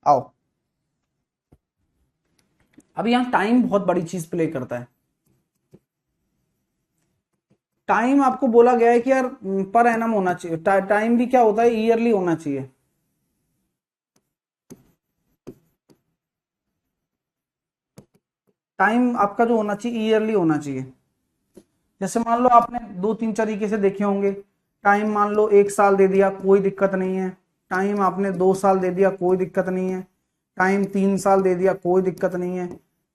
आओ, अब यहाँ टाइम बहुत बड़ी चीज प्ले करता है। टाइम आपको बोला गया है कि यार पर एनम होना चाहिए, टाइम भी क्या होता है, ईयरली होना चाहिए। टाइम आपका जो होना चाहिए ईयरली होना चाहिए। जैसे मान लो आपने 2-3 तरीके से देखे होंगे। टाइम मान लो 1 साल दे दिया, कोई दिक्कत नहीं है। टाइम आपने 2 साल दे दिया, कोई दिक्कत नहीं है। टाइम 3 साल दे दिया, कोई दिक्कत नहीं है।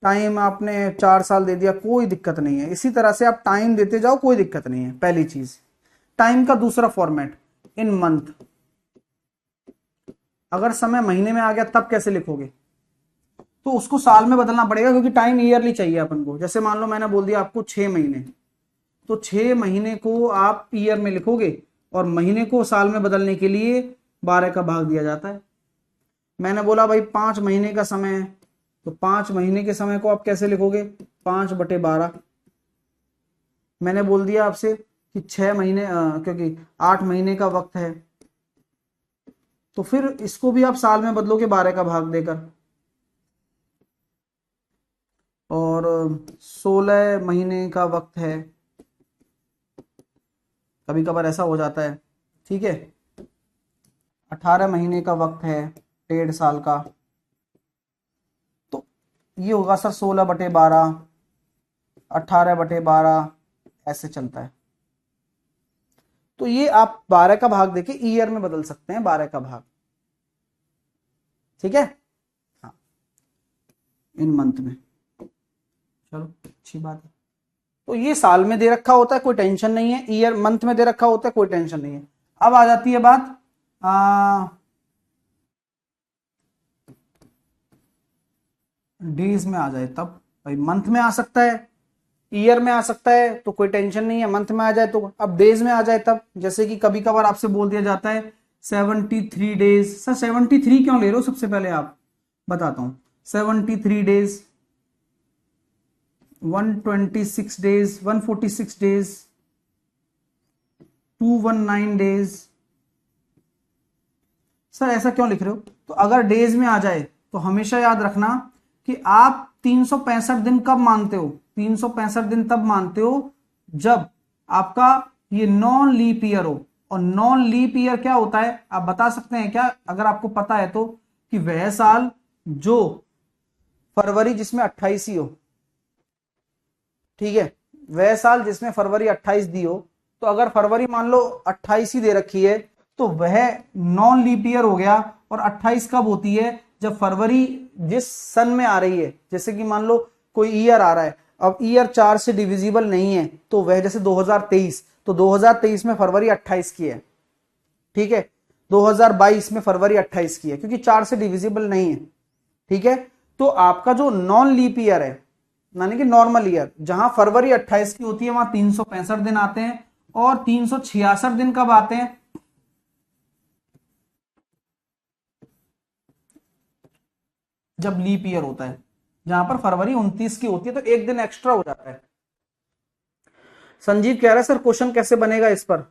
टाइम आपने 4 साल दे दिया, कोई दिक्कत नहीं है। इसी तरह से आप टाइम देते जाओ, कोई दिक्कत नहीं है, पहली चीज। टाइम का दूसरा फॉर्मेट इन मंथ। अगर समय महीने में आ गया तब कैसे लिखोगे? तो उसको साल में बदलना पड़ेगा, क्योंकि टाइम ईयरली चाहिए अपन को। जैसे मान लो मैंने बोल दिया आपको 6 महीने, तो 6 महीने को आप ईयर में लिखोगे, और महीने को साल में बदलने के लिए 12 का भाग दिया जाता है। मैंने बोला भाई 5 महीने का समय है, तो 5 महीने के समय को आप कैसे लिखोगे? 5/12। मैंने बोल दिया आपसे कि 6 महीने क्योंकि 8 महीने का वक्त है, तो फिर इसको भी आप साल में बदलोगे 12 का भाग देकर, और 16 महीने का वक्त है, कभी कभार ऐसा हो जाता है, ठीक है। 18 महीने का वक्त है, 1.5 साल का, तो ये होगा सर 16/12, 18/12, ऐसे चलता है। तो ये आप 12 का भाग देके ईयर में बदल सकते हैं, 12 का भाग, ठीक है। हाँ, इन मंथ में, चलो अच्छी बात है। तो ये साल में दे रखा होता है, कोई टेंशन नहीं है, ईयर मंथ में दे रखा होता है, कोई टेंशन नहीं है। अब आ जाती है बात डेज में आ जाए तब, भाई मंथ में आ सकता है, ईयर में आ सकता है, तो कोई टेंशन नहीं है, मंथ में आ जाए तो। अब डेज में आ जाए तब, जैसे कि कभी कभार आपसे बोल दिया जाता है 73 डेज, सर 73 क्यों ले रहे हो, सबसे पहले आप बताता हूं। 73 days, 126 days, 146 days, 219 days, sir ऐसा क्यों लिख रहे हो। तो अगर डेज में आ जाए तो हमेशा याद रखना कि आप 365 दिन कब मानते हो, 365 दिन तब मानते हो जब आपका ये नॉन लीप ईयर हो। और नॉन लीप ईयर क्या होता है, आप बता सकते हैं क्या, अगर आपको पता है तो, कि वह साल जो फरवरी जिसमें 28 ही हो, ठीक है, वह साल जिसमें फरवरी 28 दी हो। तो अगर फरवरी मान लो 28 ही दे रखी है, तो वह नॉन लीप ईयर हो गया। और 28 कब होती है, जब फरवरी जिस सन में आ रही है, जैसे कि मान लो कोई ईयर आ रहा है, अब ईयर 4 से डिविजिबल नहीं है, तो वह जैसे 2023, तो 2023 में फरवरी 28 की है, ठीक है। 2022 में फरवरी 28 की है, क्योंकि 4 से डिविजिबल नहीं है, ठीक है। तो आपका जो नॉन लीप ईयर है, यानी कि नॉर्मल ईयर, जहां फरवरी 28 की होती है, वहां 365 दिन आते हैं। और 366 दिन कब आते हैं, जब लीप ईयर होता है, जहां पर फरवरी 29 की होती है, तो एक दिन एक्स्ट्रा हो जाता है। संजीव कह रहा है सर क्वेश्चन कैसे बनेगा इस पर।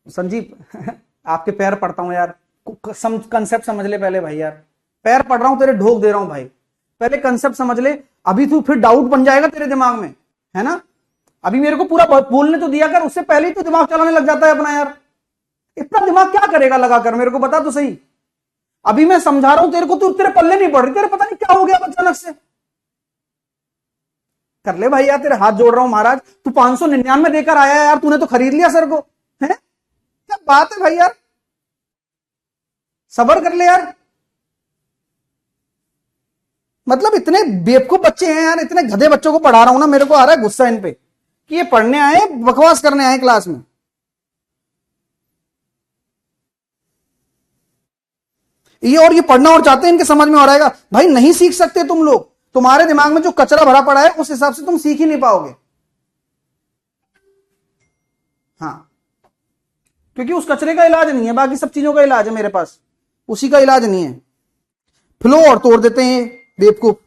संजीव आपके पैर पड़ता हूं यार, कंसेप्ट समझ ले पहले भाई यार, पैर पड़ रहा हूं तेरे, ढोक दे रहा हूं भाई, पहले कंसेप्ट समझ ले। अभी तू फिर डाउट बन जाएगा तेरे दिमाग में, है ना। अभी मेरे को पूरा बोलने तो दिया कर, उससे पहले ही तो दिमाग चलाने लग जाता है अपना यार। इतना दिमाग क्या करेगा लगाकर, मेरे को बता तो सही। अभी मैं समझा रहा हूं तेरे को, तू तेरे पल्ले नहीं पड़ रही, तेरे पता नहीं क्या हो गया अचानक से। कर ले भाई यार, तेरे हाथ जोड़ रहा हूं महाराज, तू 599 देकर आया यार, तूने तो खरीद लिया सर को, है क्या बात है भाई यार, सबर कर ले यार। मतलब इतने बेवकूफ बच्चे हैं यार, इतने गधे बच्चों को पढ़ा रहा हूं ना, मेरे को आ रहा है गुस्सा इन पे, कि ये पढ़ने आए बकवास करने आए क्लास में। ये और ये पढ़ना और चाहते हैं, इनके समझ में आ रहेगा भाई, नहीं सीख सकते तुम लोग, तुम्हारे दिमाग में जो कचरा भरा पड़ा है उस हिसाब से तुम सीख ही नहीं पाओगे। हाँ, क्योंकि उस कचरे का इलाज नहीं है, बाकी सब चीजों का इलाज है मेरे पास, उसी का इलाज नहीं है। फ्लो और तोड़ देते हैं बेवकूफ।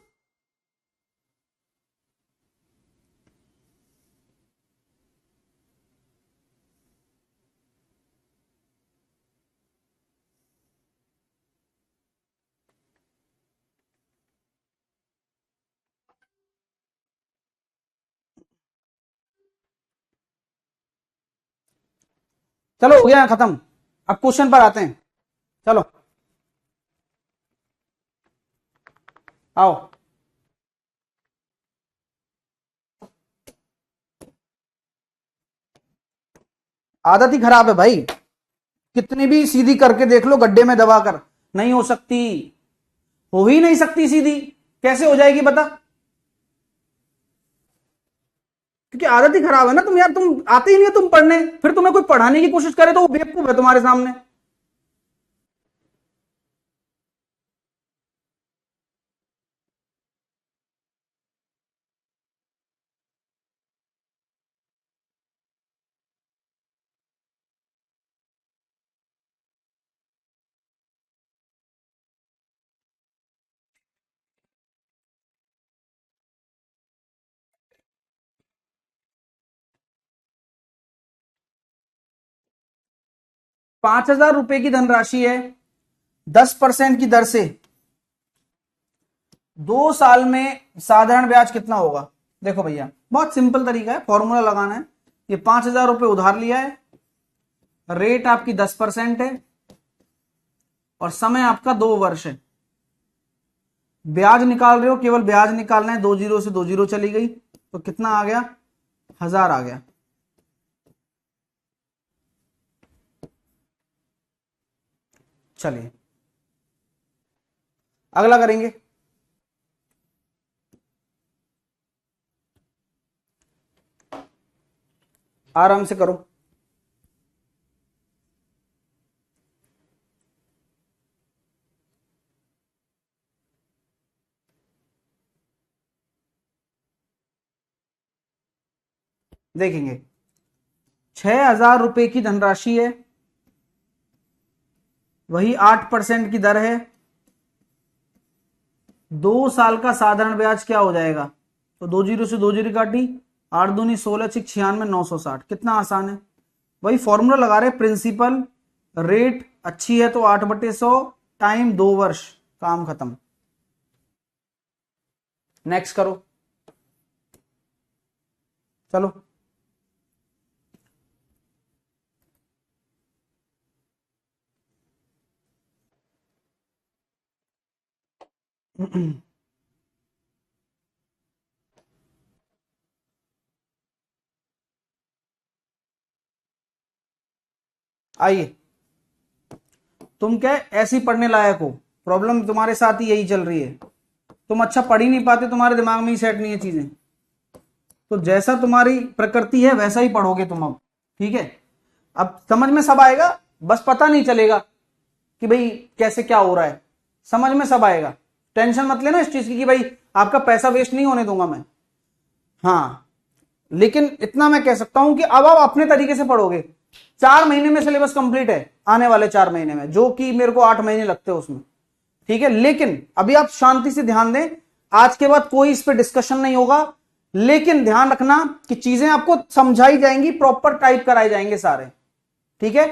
चलो हो गया खत्म, अब क्वेश्चन पर आते हैं, चलो आओ। आदत ही खराब है भाई, कितनी भी सीधी करके देख लो गड्ढे में दबा कर, नहीं हो सकती, हो ही नहीं सकती सीधी, कैसे हो जाएगी बता। क्योंकि आदत ही खराब है ना तुम यार, तुम आते ही नहीं हो तुम पढ़ने, फिर तुम्हें कोई पढ़ाने की कोशिश करे तो वो बेवकूफ है तुम्हारे सामने। 5,000 रुपए की धनराशि है, 10% की दर से 2 साल में साधारण ब्याज कितना होगा? देखो भैया, बहुत सिंपल तरीका है, फॉर्मूला लगाना है। ये 5,000 रुपए उधार लिया है, रेट आपकी 10% है और समय आपका 2 वर्ष है। ब्याज निकाल रहे हो, केवल ब्याज निकालना है, 2 जीरो से 2 जीरो चली गई, तो कितना आ गया? 1,000 आ गया। चलिए अगला करेंगे। आराम से करो। देखेंगे 6,000 रुपए की धनराशि है, वही 8% की दर है। 2 साल का साधारण ब्याज क्या हो जाएगा? तो 2 जीरो से 2 जीरो काटी, 8 दूनी 16, 96, 960। कितना आसान है, वही फॉर्मूला लगा रहे। प्रिंसिपल रेट अच्छी है तो 8/100 टाइम 2 वर्ष, काम खत्म। नेक्स्ट करो, चलो। आइए, तुम क्या ऐसे ही पढ़ने लायक हो? प्रॉब्लम तुम्हारे साथ ही यही चल रही है, तुम अच्छा पढ़ ही नहीं पाते, तुम्हारे दिमाग में ही सेट नहीं है चीजें। तो जैसा तुम्हारी प्रकृति है वैसा ही पढ़ोगे तुम अब, ठीक है? अब समझ में सब आएगा, बस पता नहीं चलेगा कि भाई कैसे क्या हो रहा है। समझ में सब आएगा, टेंशन मत लेना इस चीज की कि भाई आपका पैसा वेस्ट नहीं होने दूंगा मैं। हाँ, लेकिन इतना मैं कह सकता हूं कि अब आप अपने तरीके से पढ़ोगे। 4 महीने में सिलेबस कंप्लीट है, आने वाले 4 महीने में, जो कि मेरे को 8 महीने लगते हैं उसमें, ठीक है? लेकिन अभी आप शांति से ध्यान दें, आज के बाद कोई इस पर डिस्कशन नहीं होगा। लेकिन ध्यान रखना कि चीजें आपको समझाई जाएंगी, प्रॉपर टाइप कराए जाएंगे सारे, ठीक है?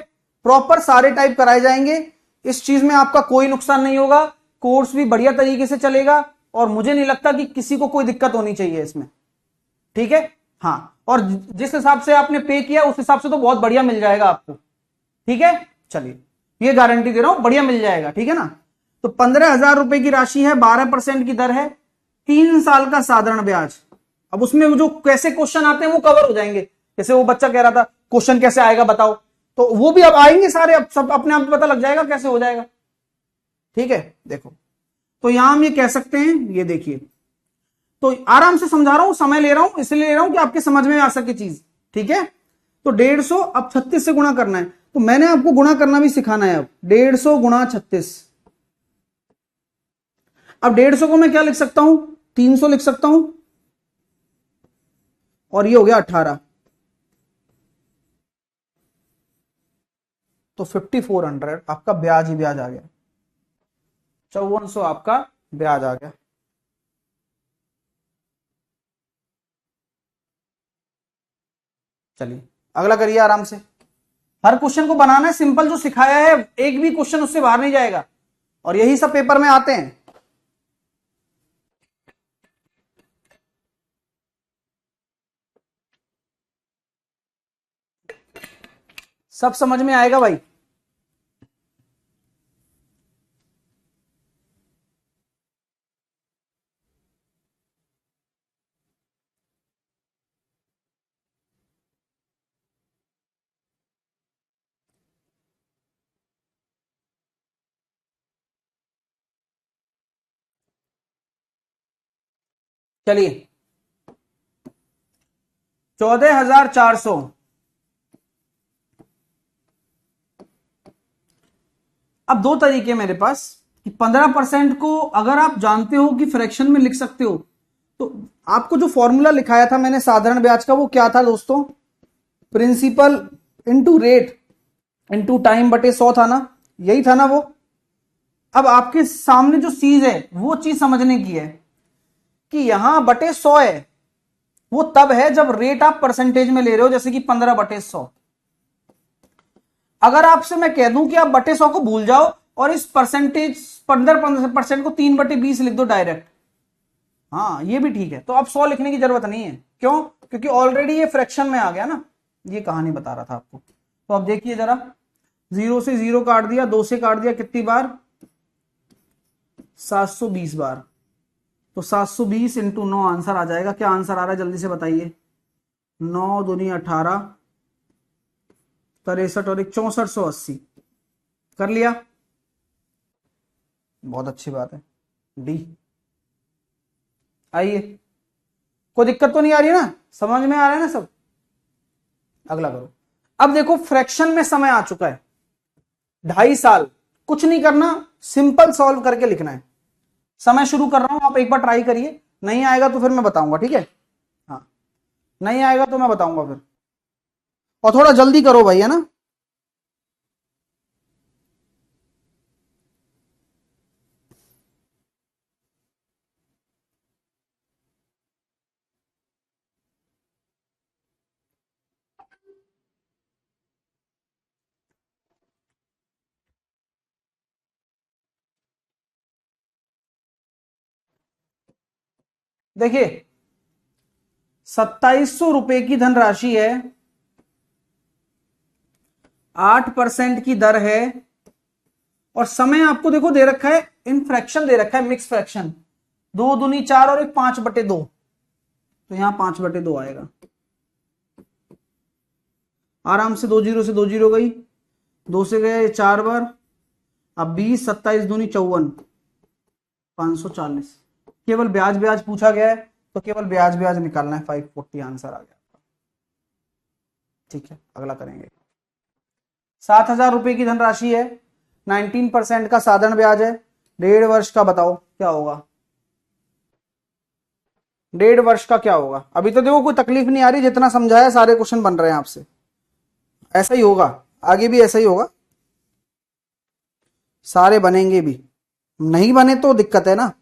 प्रॉपर सारे टाइप कराए जाएंगे, इस चीज में आपका कोई नुकसान नहीं होगा। कोर्स भी बढ़िया तरीके से चलेगा और मुझे नहीं लगता कि किसी को कोई दिक्कत होनी चाहिए इसमें, ठीक है? हाँ, और जिस हिसाब से आपने पे किया उस हिसाब से तो बहुत बढ़िया मिल जाएगा आपको, ठीक है? चलिए, ये गारंटी दे रहा हूं, बढ़िया मिल जाएगा, ठीक है ना? तो 15,000 रुपए की राशि है, 12% की दर है, 3 साल का साधारण ब्याज। अब उसमें जो कैसे क्वेश्चन आते हैं वो कवर हो जाएंगे। जैसे वो बच्चा कह रहा था क्वेश्चन कैसे आएगा बताओ, तो वो भी अब आएंगे सारे, अब सब अपने आप पता लग जाएगा कैसे हो जाएगा, ठीक है? देखो, तो यहां हम ये कह सकते हैं, ये देखिए, तो आराम से समझा रहा हूं, समय ले रहा हूं, इसलिए ले रहा हूं कि आपके समझ में आ सके चीज, ठीक है? तो 150 अब 36 से गुणा करना है, तो मैंने आपको गुणा करना भी सिखाना है। अब 150 गुणा 36, अब 150 को मैं क्या लिख सकता हूं? 300 लिख सकता हूं, और ये हो गया 18, तो 5400 आपका ब्याज ही ब्याज आ गया, 5400 आपका ब्याज आ गया। चलिए अगला करिए आराम से। हर क्वेश्चन को बनाना है सिंपल, जो सिखाया है एक भी क्वेश्चन उससे बाहर नहीं जाएगा, और यही सब पेपर में आते हैं। सब समझ में आएगा भाई। चलिए 14,400, अब दो तरीके मेरे पास कि 15% को अगर आप जानते हो कि फ्रैक्शन में लिख सकते हो, तो आपको जो फॉर्मूला लिखाया था मैंने साधारण ब्याज का, वो क्या था दोस्तों? Principal into rate into time बटे 100 था ना, यही था ना वो? अब आपके सामने जो चीज है वो चीज समझने की है कि यहां बटे 100 है, वो तब है जब रेट आप परसेंटेज में ले रहे हो, जैसे कि 15/100। अगर आपसे मैं कह दूं कि आप बटे 100 को भूल जाओ और इस परसेंटेज 15% को 3/20 लिख दो डायरेक्ट, हाँ ये भी ठीक है, तो अब 100 लिखने की जरूरत नहीं है। क्यों? क्योंकि ऑलरेडी ये फ्रैक्शन में आ गया ना। ये कहानी बता रहा था आपको। तो अब देखिए जरा, 0 से 0 काट दिया, 2 से काट दिया, कितनी बार? 720 बार। तो 720 इंटू 9 आंसर आ जाएगा। क्या आंसर आ रहा है जल्दी से बताइए? 9 दूनी 18, 63 और 1 6480। कर लिया? बहुत अच्छी बात है। डी। आइए, कोई दिक्कत तो नहीं आ रही है ना? समझ में आ रहा है ना सब? अगला करो। अब देखो फ्रैक्शन में समय आ चुका है 2.5 साल। कुछ नहीं करना, सिंपल सॉल्व करके लिखना है। समय शुरू कर रहा हूं, आप एक बार ट्राई करिए। नहीं आएगा तो फिर मैं बताऊंगा, ठीक है? हाँ, नहीं आएगा तो मैं बताऊंगा फिर। और थोड़ा जल्दी करो भाई, है ना? देखिए, 2700 रुपए की धनराशि है, 8% की दर है, और समय आपको देखो दे रखा है, इन फ्रैक्शन दे रखा है, मिक्स फ्रैक्शन। 2 दूनी 4 और एक 5/2। तो यहां 5/2 आएगा। आराम से 2 जीरो से 2 जीरो गई, 2 से गए 4 बार। अब 20, 27 दूनी 54, 540। केवल ब्याज ब्याज पूछा गया है, तो केवल ब्याज ब्याज निकालना है। 540 आंसर आ गया। ठीक है, अगला करेंगे। 7,000 रुपए की धनराशि है, 19% का साधारण ब्याज है, 1.5 वर्ष का। बताओ क्या होगा? 1.5 वर्ष का क्या होगा? अभी तो देखो कोई तकलीफ नहीं आ रही, जितना समझाया सारे क्वेश्चन बन रहे हैं आपसे। ऐसा ही होगा, आगे भी ऐसा ही होगा, सारे बनेंगे भी। नहीं बने तो दिक्कत है ना।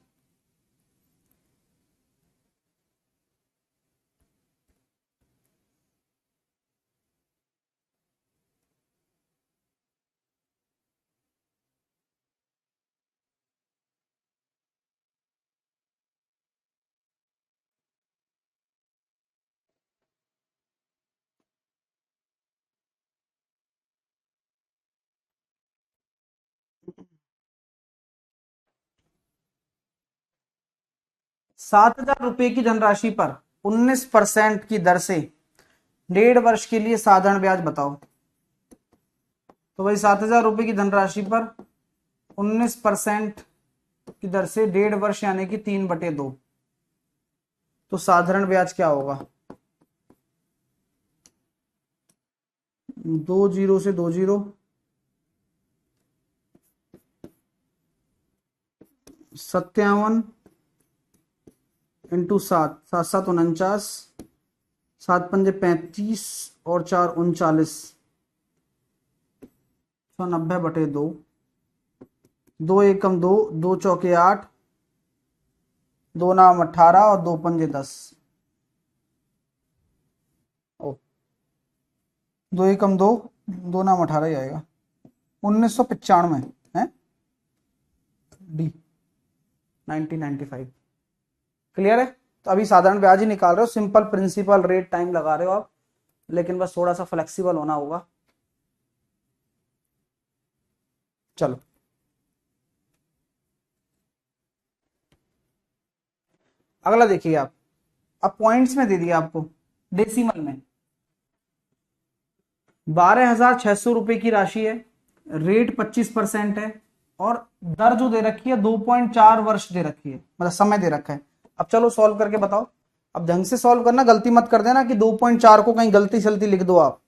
₹7,000 की धनराशि पर 19% की दर से 1.5 वर्ष के लिए साधारण ब्याज बताओ। तो भाई 7,000 रुपए की धनराशि पर 19% की दर से 1.5 वर्ष यानी कि 3/2। तो साधारण ब्याज क्या होगा? 2 जीरो से 2 जीरो, 57 इंटू 7, 7 7 49, 7 5 35 और 4 39, 190/2। 2 एकम 2, 2 चौके 8, 2 नाम 18 और 2 पंजे 10। ओ, 2 एकम 2, 2 नाम 18 ही आएगा। 1995 है। डी, 1995। क्लियर है? तो अभी साधारण ब्याज ही निकाल रहे हो, सिंपल प्रिंसिपल रेट टाइम लगा रहे हो आप, लेकिन बस थोड़ा सा फ्लेक्सिबल होना होगा। चलो, अगला देखिए आप। अब पॉइंट्स में दे दिया आपको, डेसिमल में। 12,600 रुपए की राशि है, रेट 25% है, और दर जो दे रखी है 2.4 वर्ष दे रखी है, मतलब समय दे रखा है। अब चलो सॉल्व करके बताओ। अब ढंग से सॉल्व करना, गलती मत कर देना कि 2.4 को कहीं गलती सलती लिख दो आप।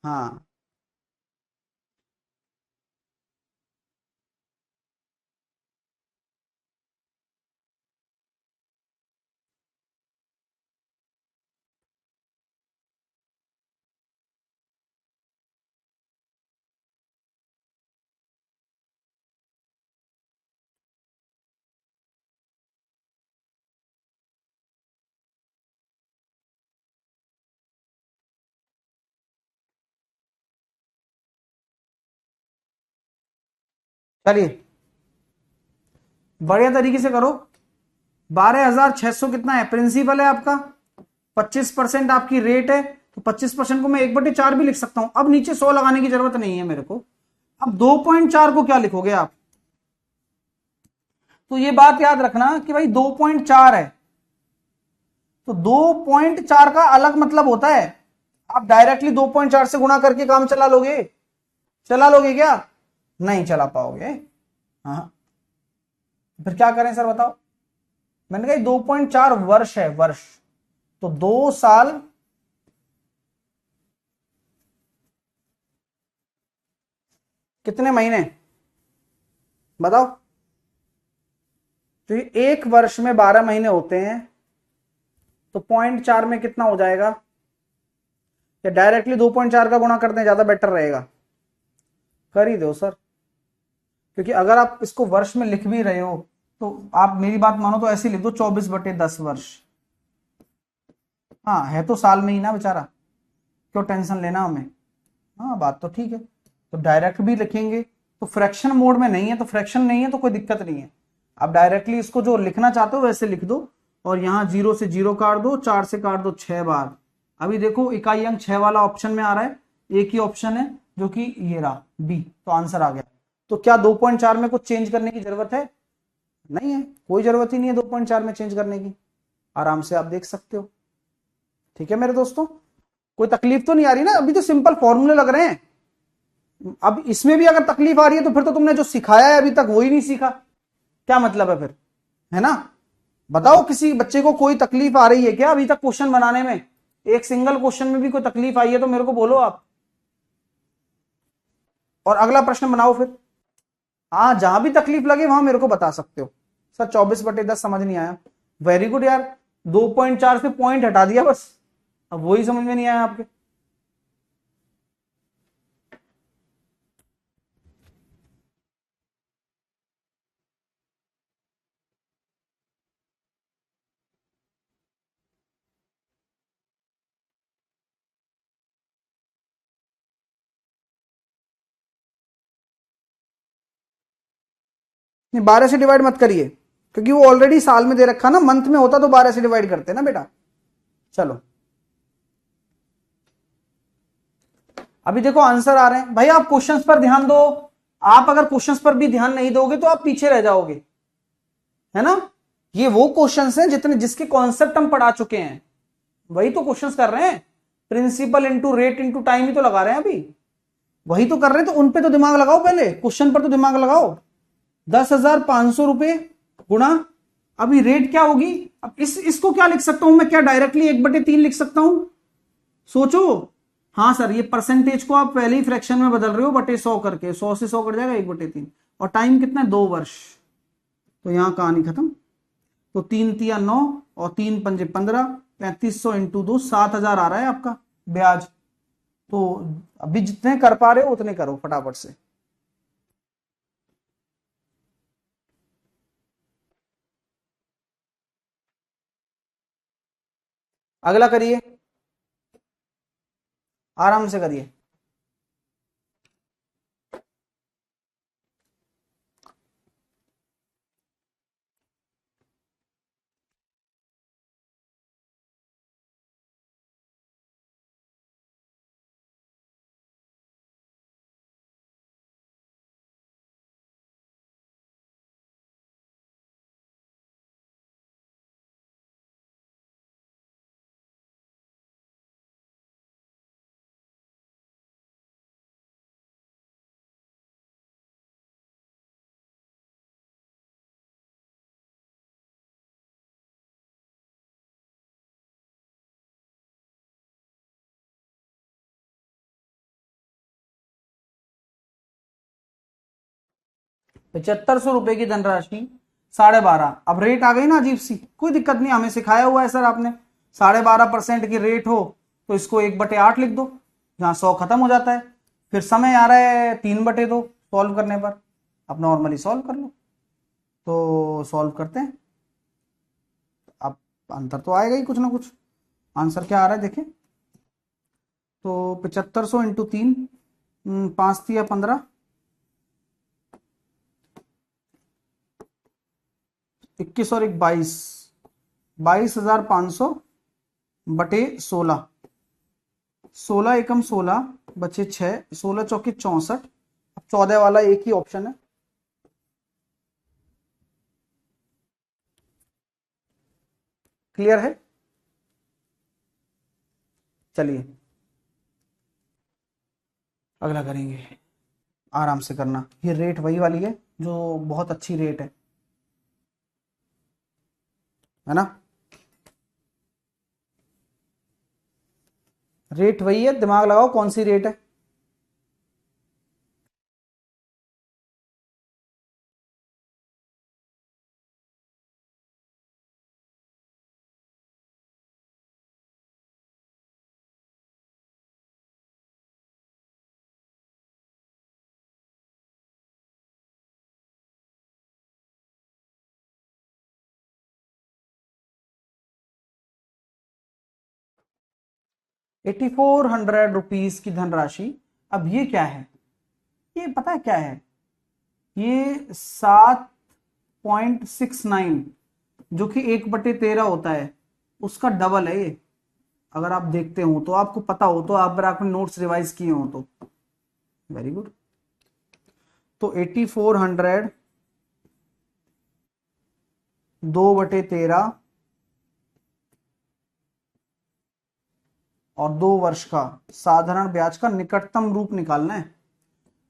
हाँ, चलिए बढ़िया तरीके से करो। 12,600 कितना है, प्रिंसिपल है आपका, 25% आपकी रेट है, तो 25% को मैं 1/4 भी लिख सकता हूं। अब नीचे 100 लगाने की जरूरत नहीं है मेरे को। अब 2.4 को क्या लिखोगे आप, तो ये बात याद रखना कि भाई 2.4 है, तो 2.4 का अलग मतलब होता है। आप डायरेक्टली 2.4 से गुणा करके काम चला लोगे, चला लोगे क्या, नहीं चला पाओगे। हाँ, फिर क्या करें सर बताओ। मैंने कहा 2.4 वर्ष है, वर्ष, तो 2 साल कितने महीने बताओ। तो ये एक वर्ष में 12 महीने होते हैं, तो 0.4 में कितना हो जाएगा, या डायरेक्टली 2.4 का गुणा करते हैं ज्यादा बेटर रहेगा, कर ही दो सर। क्योंकि अगर आप इसको वर्ष में लिख भी रहे हो तो आप मेरी बात मानो तो ऐसे लिख दो 24/10 वर्ष। हाँ है तो साल में ही ना बेचारा, क्यों टेंशन लेना हमें। हाँ बात तो ठीक है, तो डायरेक्ट भी लिखेंगे, तो फ्रैक्शन मोड में नहीं है, तो फ्रैक्शन नहीं है तो कोई दिक्कत नहीं है। आप डायरेक्टली इसको जो लिखना चाहते हो वैसे लिख दो, और यहाँ 0 से 0 काट दो, 4 से काट दो 6 बार। अभी देखो इकाई अंक 6 वाला ऑप्शन में आ रहा है, एक ही ऑप्शन है जो कि ये रहा बी, तो आंसर आ गया। तो क्या 2.4 में कुछ चेंज करने की जरूरत है, नहीं है, कोई जरूरत ही नहीं है 2.4 में चेंज करने की, आराम से आप देख सकते हो। ठीक है मेरे दोस्तों, कोई तकलीफ तो नहीं आ रही ना, अभी तो सिंपल फॉर्मूले लग रहे हैं। अब इसमें भी अगर तकलीफ आ रही है तो फिर तो तुमने जो सिखाया है अभी तक वही नहीं सीखा, क्या मतलब है फिर, है ना। बताओ किसी बच्चे को कोई तकलीफ आ रही है क्या अभी तक क्वेश्चन बनाने में, एक सिंगल क्वेश्चन में भी कोई तकलीफ आई है तो मेरे को बोलो आप, और अगला प्रश्न बनाओ फिर। हाँ जहां भी तकलीफ लगे वहां मेरे को बता सकते हो। सर 24/10 समझ नहीं आया, वेरी गुड यार, 2.4 से पॉइंट हटा दिया बस, अब वही समझ में नहीं आया आपके। 12 से डिवाइड मत करिए, क्योंकि वो ऑलरेडी साल में दे रखा ना, मंथ में होता तो 12 से डिवाइड करते ना बेटा। चलो अभी देखो आंसर आ रहे हैं भाई, आप क्वेश्चंस पर ध्यान दो। आप अगर क्वेश्चंस पर भी ध्यान नहीं दोगे तो आप पीछे रह जाओगे, है ना। ये वो क्वेश्चंस हैं जितने जिसके कॉन्सेप्ट हम पढ़ा चुके हैं, वही तो क्वेश्चंस कर रहे हैं। Principal into rate into time ही तो लगा रहे हैं अभी, वही तो कर रहे हैं। तो उन पे तो दिमाग लगाओ, पहले क्वेश्चन पर तो दिमाग लगाओ। 10,500 रुपए गुणा, अभी रेट क्या होगी, अब इसको क्या लिख सकता हूं मैं, क्या डायरेक्टली 1/3 लिख सकता हूं, सोचो। हाँ सर, ये परसेंटेज को आप पहले ही फ्रैक्शन में बदल रहे हो, बटे 100 करके, 100 से 100 कट जाएगा 1/3। और टाइम कितना है, 2 वर्ष, तो यहां कहानी खत्म। तो 3 तिया 9 और 3 पंजे 15, 3500 इंटू 2, 7,000 आ रहा है आपका ब्याज। तो अभी जितने कर पा रहे हो उतने करो फटाफट से। अगला करिए, आराम से करिए। ₹7500 की धनराशि 12.5, अब रेट आ गई ना अजीब सी, कोई दिक्कत नहीं, हमें सिखाया हुआ है सर आपने, 12.5% की रेट हो तो इसको 1/8 लिख दो, जहां 100 खत्म हो जाता है। फिर समय आ रहा है 3/2 सॉल्व करने पर, अब नॉर्मली सॉल्व कर लो। तो सॉल्व करते हैं, अब अंतर तो आएगा ही कुछ ना कुछ। आंसर क्या आ रहा है देखें, तो 7500 इंटू 3, 5 तिया 15, 21 और 1 22, 22,500 बटे 16, 16 एकम 16 बचे 6, 16 चौके 64। अब 14 वाला एक ही ऑप्शन है। क्लियर है? चलिए अगला करेंगे, आराम से करना। ये रेट वही वाली है जो बहुत अच्छी रेट है ना? रेट वही है, दिमाग लगाओ कौन सी रेट है। ₹8400 की धनराशि। अब ये क्या है? ये पता है क्या है? ये 7.69 जो कि 1/13 होता है, उसका डबल है ये। अगर आप देखते हो तो, आपको पता हो तो, आप आपने नोट्स रिवाइज किए हो तो वेरी गुड। तो 8400 2/13 और 2 वर्ष का साधारण ब्याज का निकटतम रूप निकालना है,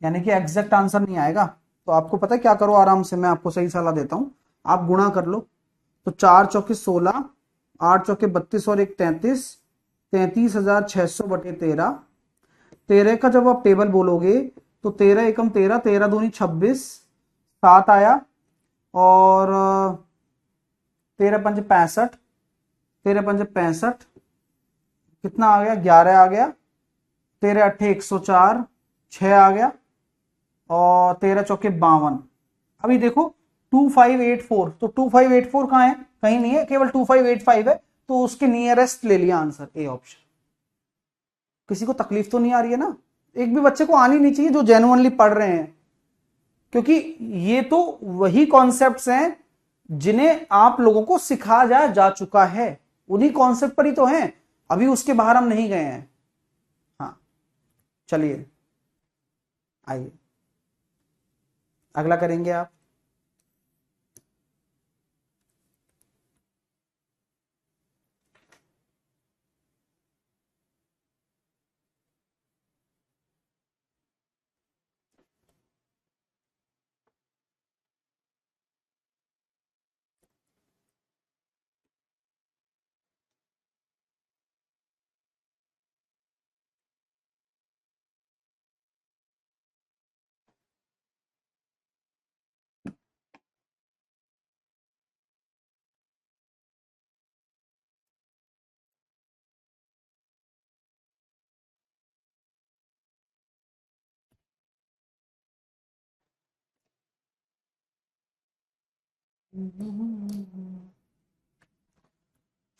यानी कि एग्जैक्ट आंसर नहीं आएगा। तो आपको पता है क्या करो, आराम से मैं आपको सही सलाह देता हूं, आप गुणा कर लो। तो 4 चौके 16, 8 चौके 32 और 1 33, 33,600 बटे 13। 13 का जब आप टेबल बोलोगे तो 13 एकम 13, 13 दूनी 26, 7 आया, और 13 पंजे 65, 13 पंजे 65, कितना आ गया? 11 आ गया। 13 अट्ठे 104, 6 आ गया, और 13 चौके 52। अभी देखो 2584, तो 2584 कहाँ है? कहीं नहीं है, केवल 2585 है। तो उसके नियरेस्ट ले लिया आंसर, ए ऑप्शन। किसी को तकलीफ तो नहीं आ रही है ना? एक भी बच्चे को आनी नहीं चाहिए जो जेन्युइनली पढ़ रहे हैं, क्योंकि ये तो वही कॉन्सेप्ट्स हैं जिन्हें आप लोगों को सिखाया जा चुका है, उन्हीं कॉन्सेप्ट पर ही तो हैं, अभी उसके बाहर हम नहीं गए हैं। हाँ चलिए आइए अगला करेंगे आप।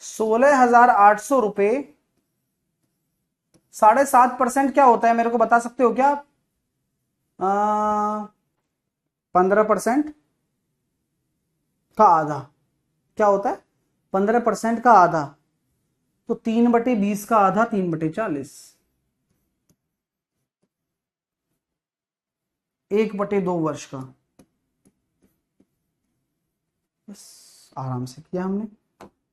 ₹16,800, 7.5% क्या होता है, मेरे को बता सकते हो क्या आप? 15% का आधा क्या होता है? 15% का आधा, तो 3/20 का आधा 3/40, 1/2 वर्ष का। बस आराम से किया हमने,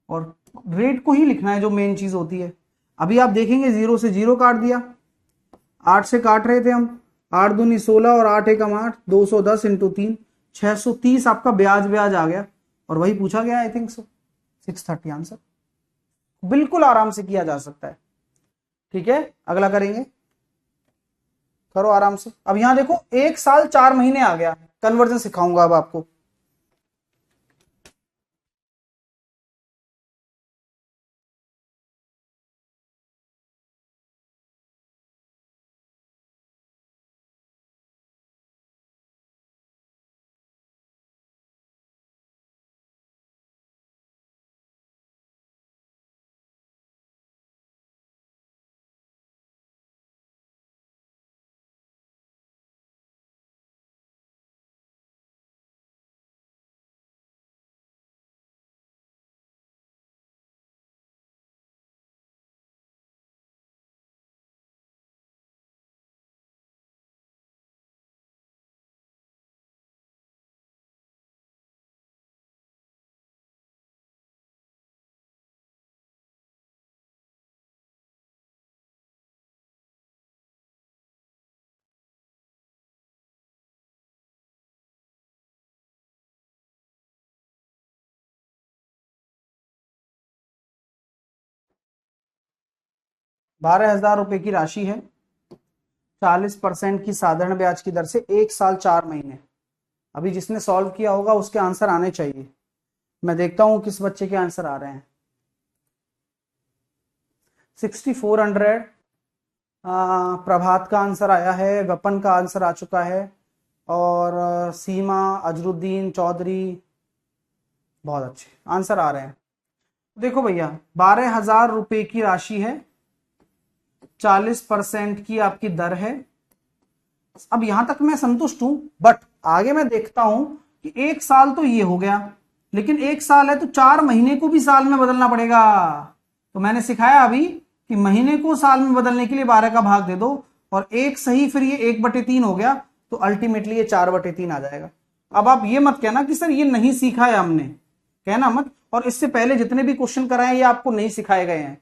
और रेट को ही लिखना है जो मेन चीज होती है। अभी आप देखेंगे 0 से 0 काट दिया, 8 से काट रहे थे हम, 8 दूनी 16 और 8 एकम 8, 210 इंटू 3, 630 आपका ब्याज ब्याज आ गया, और वही पूछा गया, आई थिंक सो 630 आंसर। बिल्कुल आराम से किया जा सकता है। ठीक है अगला करेंगे, करो आराम से। अब यहां देखो 1 साल 4 महीने आ गया, कन्वर्जन सिखाऊंगा अब आपको। 12,000 रुपए की राशि है, 40% की साधारण ब्याज की दर से, 1 साल 4 महीने। अभी जिसने सॉल्व किया होगा उसके आंसर आने चाहिए। मैं देखता हूं किस बच्चे के आंसर आ रहे हैं। 6400 प्रभात का आंसर आया है, वपन का आंसर आ चुका है, और सीमा, अजरुद्दीन चौधरी, बहुत अच्छे आंसर आ रहे हैं। देखो भैया, 12,000 रुपए की राशि है, 40% की आपकी दर है। अब यहां तक मैं संतुष्ट हूं, बट आगे मैं देखता हूं कि 1 साल तो ये हो गया, लेकिन 1 साल है तो 4 महीने को भी साल में बदलना पड़ेगा। तो मैंने सिखाया अभी कि महीने को साल में बदलने के लिए 12 का भाग दे दो, और एक सही, फिर ये 1/3 हो गया, तो अल्टीमेटली ये 4/3 आ जाएगा। अब आप ये मत कहना कि सर ये नहीं सीखा है हमने, कहना मत। और इससे पहले जितने भी क्वेश्चन कराए ये आपको नहीं सिखाए गए हैं।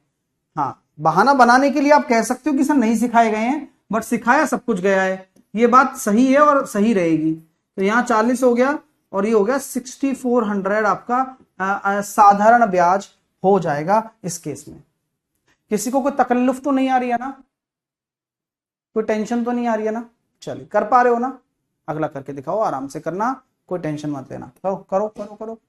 हाँ, बहाना बनाने के लिए आप कह सकते हो कि सर नहीं सिखाए गए हैं, बट सिखाया सब कुछ गया है, ये बात सही है और सही रहेगी। तो यहाँ 40 हो गया, और ये हो गया 6400 आपका साधारण ब्याज हो जाएगा इस केस में। किसी को कोई तकल्लुफ तो नहीं आ रही है ना, कोई टेंशन तो नहीं आ रही है ना? चलिए, कर पा रहे हो ना? अगला करके दिखाओ, आराम से करना, कोई टेंशन मत लेना, करो करो करो करो।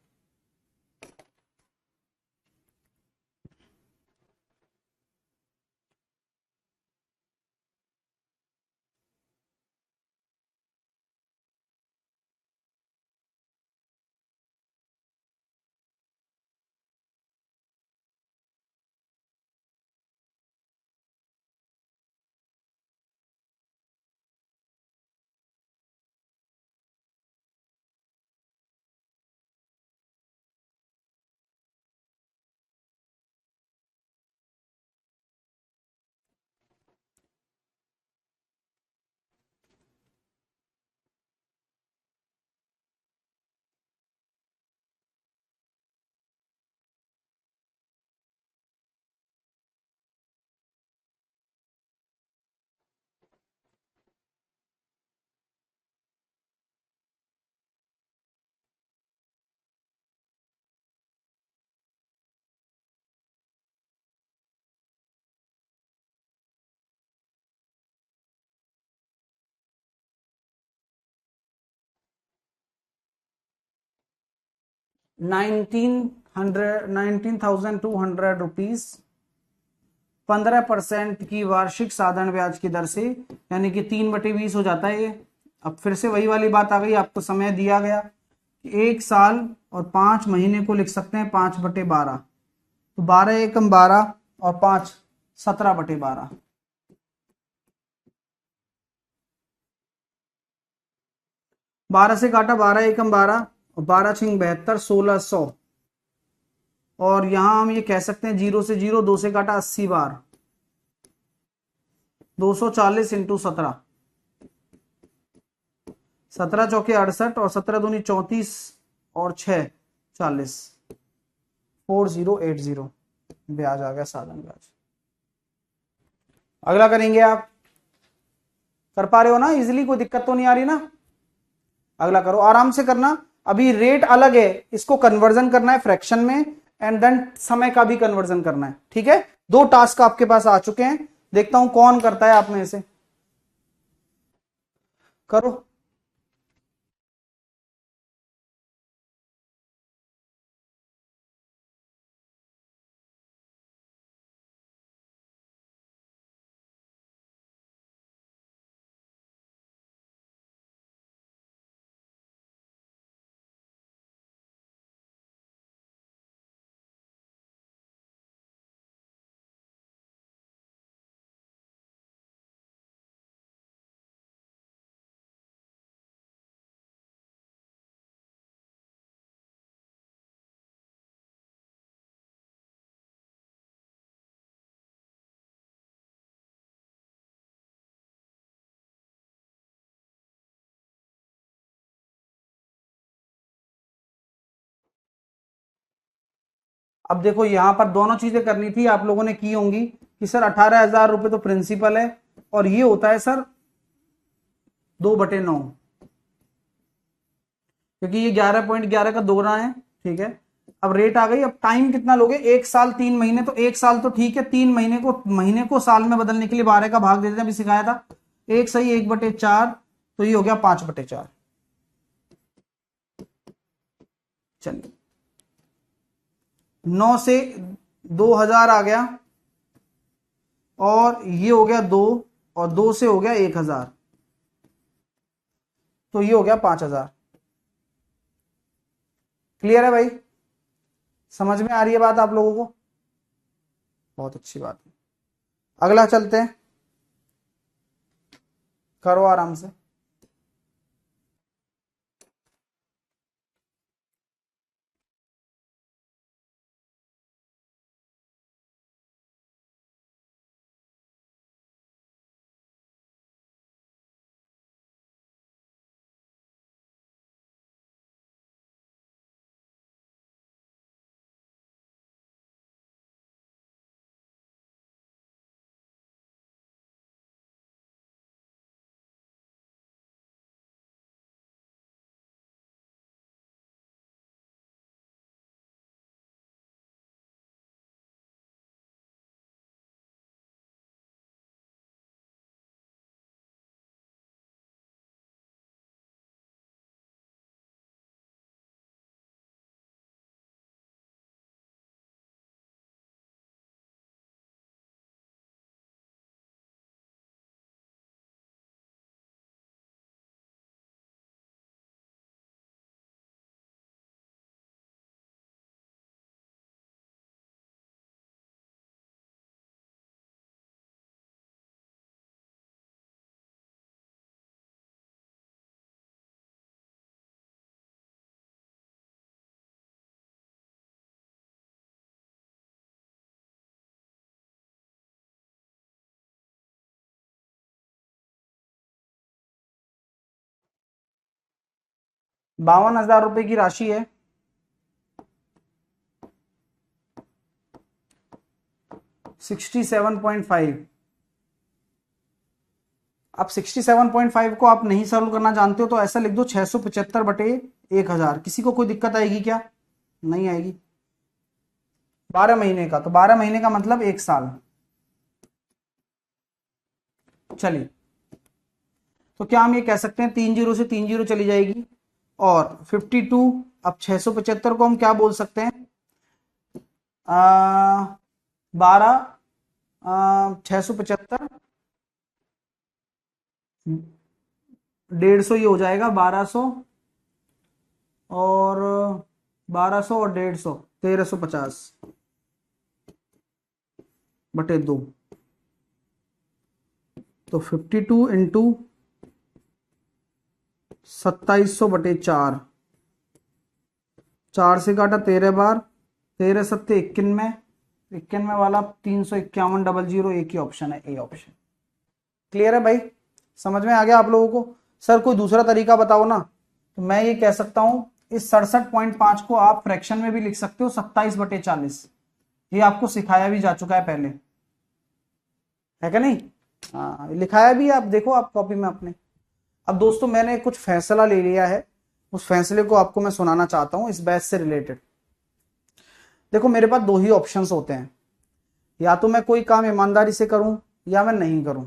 ₹19,200 15% की वार्षिक साधारण ब्याज की दर से, यानी कि 3/20 हो जाता है ये। अब फिर से वही वाली बात आ गई, आपको समय दिया गया कि 1 साल और 5 महीने को लिख सकते हैं 5/12, तो 12 एकम 12 और 5 17/12। 12 से काटा, 12 एकम 12 और 12 छिंग 72, 1600। और यहां हम ये कह सकते हैं 0 से 0, 2 से काटा 80 बार, 240 इंटू 17, 17 चौके 68 और 17 दूनी 34 और 6 40, 4080 ब्याज आ गया, साधारण ब्याज। अगला करेंगे, आप कर पा रहे हो ना इजिली, कोई दिक्कत तो नहीं आ रही ना? अगला करो, आराम से करना। अभी रेट अलग है, इसको कन्वर्जन करना है फ्रैक्शन में, एंड देन समय का भी कन्वर्जन करना है, ठीक है? 2 टास्क आपके पास आ चुके हैं, देखता हूं कौन करता है आप में से। करो। अब देखो, यहां पर दोनों चीजें करनी थी, आप लोगों ने की होंगी कि सर 18,000 रुपए तो प्रिंसिपल है, और ये होता है सर 2/9, क्योंकि ये 11.11 का दोगुना है, ठीक है? अब रेट आ गई। अब टाइम कितना लोगे, 1 साल 3 महीने, तो 1 साल तो ठीक है, 3 महीने को साल में बदलने के लिए 12 का भाग देते हैं, अभी सिखाया था। 1 सही 1/4, तो ये हो गया 5/4। चलिए 9 से 2000 आ गया, और ये हो गया 2, और 2 से हो गया 1000, तो ये हो गया 5000। क्लियर है भाई? समझ में आ रही है बात आप लोगों को? बहुत अच्छी बात है। अगला चलते हैं, करो आराम से। ₹52,000 की राशि है। $67.5। अब 67.5 को आप नहीं सॉल्व करना जानते हो तो ऐसा लिख दो 675/1000। किसी को कोई दिक्कत आएगी क्या? नहीं आएगी। 12 महीने का, तो 12 महीने का मतलब 1 साल। चलिए, तो क्या हम ये कह सकते हैं 3 जीरो से 3 जीरो चली जाएगी, और 52। अब 675 को हम क्या बोल सकते हैं, 12, 675, 150, ये हो जाएगा 1200, और 1200 और 150, 1350/2। तो 52 इंटू 2700/4, 4 से काटा 13 बार, 13 सत्ते 91, 91 वाला 351,000, एक ही ऑप्शन है, ए ऑप्शन। क्लियर है भाई? समझ में आ गया आप लोगों को? सर कोई दूसरा तरीका बताओ ना। तो मैं ये कह सकता हूं, इस 67.5 को आप फ्रैक्शन में भी लिख सकते हो, 27/40। ये आपको सिखाया भी जा चुका है पहले, है क्या नहीं? हाँ, लिखाया भी है, आप देखो आप कॉपी में अपने। अब दोस्तों मैंने कुछ फैसला ले लिया है, उस फैसले को आपको मैं सुनाना चाहता हूं इस बैच से रिलेटेड। देखो मेरे पास 2 ही ऑप्शंस होते हैं, या तो मैं कोई काम ईमानदारी से करूं या मैं नहीं करूं।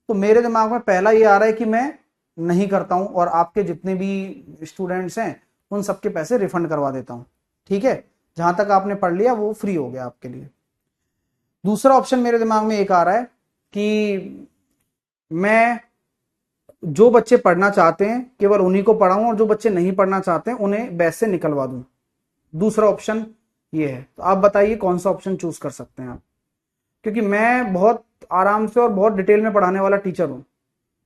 तो मेरे दिमाग में पहला ये आ रहा है कि मैं नहीं करता हूं, और आपके जितने भी स्टूडेंट्स हैं उन सबके पैसे रिफंड करवा देता हूं। ठीक है, जहां तक आपने पढ़ लिया वो फ्री हो गया आपके लिए। दूसरा ऑप्शन मेरे दिमाग में एक आ रहा है कि मैं जो बच्चे पढ़ना चाहते हैं केवल उन्हीं को पढ़ाऊं, और जो बच्चे नहीं पढ़ना चाहते हैं उन्हें बैच से निकलवा दूं। दूसरा ऑप्शन ये है। तो आप बताइए कौन सा ऑप्शन चूज कर सकते हैं आप? क्योंकि मैं बहुत आराम से और बहुत डिटेल में पढ़ाने वाला टीचर हूं,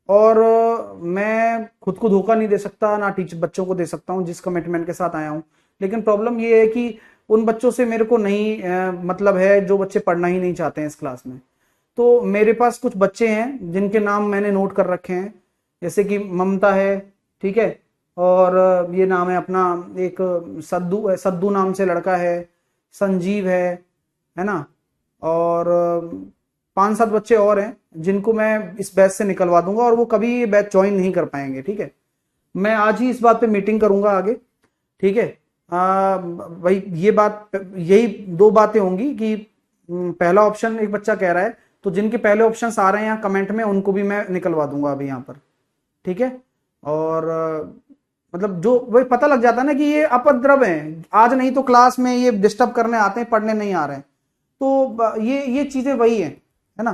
और मैं खुद को धोखा नहीं दे सकता, ना टीचर बच्चों को दे सकता हूं जिस कमिटमेंट के साथ आया हूं। लेकिन प्रॉब्लम ये है कि उन बच्चों से मेरे को नहीं मतलब है जो बच्चे पढ़ना ही नहीं चाहते हैं इस क्लास में। तो मेरे पास कुछ बच्चे हैं जिनके नाम मैंने नोट कर रखे हैं, जैसे कि ममता है, ठीक है, और ये नाम है अपना एक सद्दू, सद्दू नाम से लड़का है, संजीव है ना, और 5-7 बच्चे और हैं जिनको मैं इस बैच से निकलवा दूंगा, और वो कभी ये बैच ज्वाइन नहीं कर पाएंगे। ठीक है, मैं आज ही इस बात पे मीटिंग करूंगा आगे। ठीक है, भाई ये बात, यही दो बातें होंगी कि पहला ऑप्शन एक बच्चा कह रहा है, तो जिनके पहले ऑप्शंस आ रहे हैं यहाँ कमेंट में उनको भी मैं निकलवा दूंगा अभी यहाँ पर, ठीक है। और मतलब जो वही पता लग जाता है ना कि ये अपद्रव हैं, आज नहीं तो क्लास में ये डिस्टर्ब करने आते हैं, पढ़ने नहीं आ रहे हैं। तो ये चीजें वही है ना।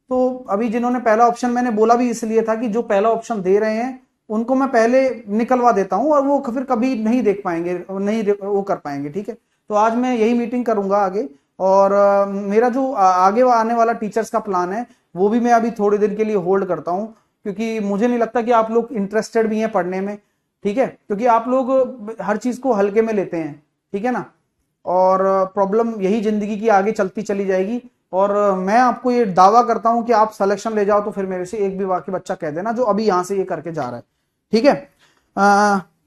तो अभी जिन्होंने पहला ऑप्शन, मैंने बोला भी इसलिए था कि जो पहला ऑप्शन दे रहे हैं उनको मैं पहले निकलवा देता हूं, और वो फिर कभी नहीं देख पाएंगे, नहीं वो कर पाएंगे, ठीक है। तो आज मैं यही मीटिंग करूंगा आगे। और मेरा जो आगे आने वाला टीचर्स का प्लान है वो भी मैं अभी थोड़ी देर के लिए होल्ड करता हूं, क्योंकि मुझे नहीं लगता कि आप लोग इंटरेस्टेड भी हैं पढ़ने में, ठीक है। क्योंकि आप लोग हर चीज को हल्के में लेते हैं, ठीक है ना। और प्रॉब्लम यही जिंदगी की आगे चलती चली जाएगी। और मैं आपको ये दावा करता हूं कि आप सिलेक्शन ले जाओ तो फिर मेरे से एक भी बाकी बच्चा कह देना जो अभी यहां से ये करके जा रहा है, ठीक है।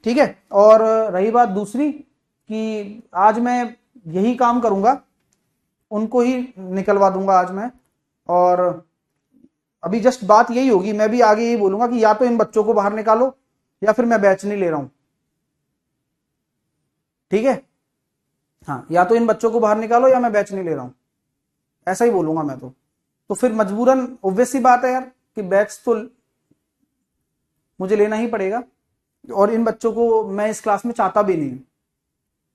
ठीक है। और रही बात दूसरी कि आज मैं यही काम करूंगा, उनको ही निकलवा दूंगा आज मैं। और अभी जस्ट बात यही होगी, मैं भी आगे यही बोलूंगा कि या तो इन बच्चों को बाहर निकालो या फिर मैं बैच नहीं ले रहा हूं, ठीक है। हाँ, या तो इन बच्चों को बाहर निकालो या मैं बैच नहीं ले रहा हूं, ऐसा ही बोलूंगा मैं तो फिर मजबूरन ऑब्वियस सी बात है यार कि बैच तो मुझे लेना ही पड़ेगा, और इन बच्चों को मैं इस क्लास में चाहता भी नहीं,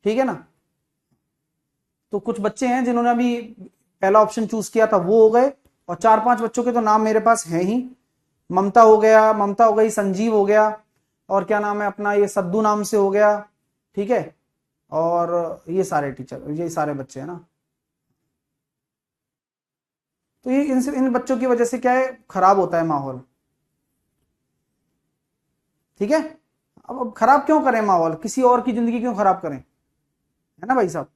ठीक है ना। तो कुछ बच्चे हैं जिन्होंने अभी पहला ऑप्शन चूज किया था वो हो गए, और 4-5 बच्चों के तो नाम मेरे पास हैं ही। ममता हो गया, ममता हो गई, संजीव हो गया, और क्या नाम है अपना, ये सद्दू नाम से हो गया, ठीक है। और ये सारे टीचर, ये सारे बच्चे हैं ना। तो ये इन बच्चों की वजह से क्या है, खराब होता है माहौल, ठीक है। अब खराब क्यों करें माहौल, किसी और की जिंदगी क्यों खराब करें, है ना भाई साहब,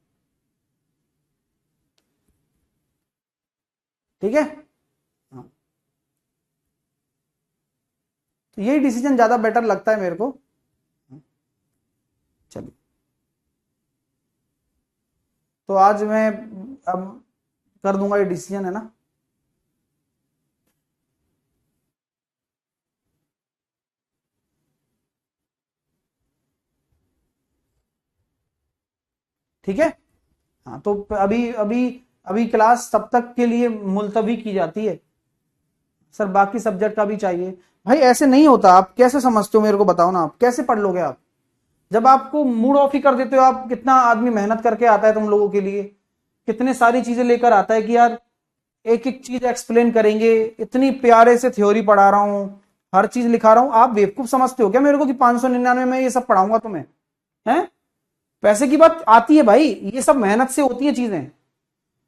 ठीक है। हाँ, तो यही डिसीजन ज्यादा बेटर लगता है मेरे को। चलिए, तो आज मैं अब कर दूंगा ये डिसीजन, है ना। ठीक है। हाँ, तो अभी अभी अभी क्लास तब तक के लिए मुलतवी की जाती है। सर बाकी सब्जेक्ट का भी चाहिए, भाई ऐसे नहीं होता। आप कैसे समझते हो मेरे को बताओ ना, आप कैसे पढ़ लोगे आप, जब आपको मूड ऑफ ही कर देते हो आप। कितना आदमी मेहनत करके आता है तुम लोगों के लिए, कितने सारी चीजें लेकर आता है कि यार एक एक चीज एक्सप्लेन करेंगे, इतनी प्यारे से थ्योरी पढ़ा रहा हूं, हर चीज लिखा रहा हूं। आप बेवकूफ समझते हो क्या मेरे को कि 599 में ये सब पढ़ाऊंगा तुम्हें, हैं। पैसे की बात आती है भाई, ये सब मेहनत से होती है चीजें।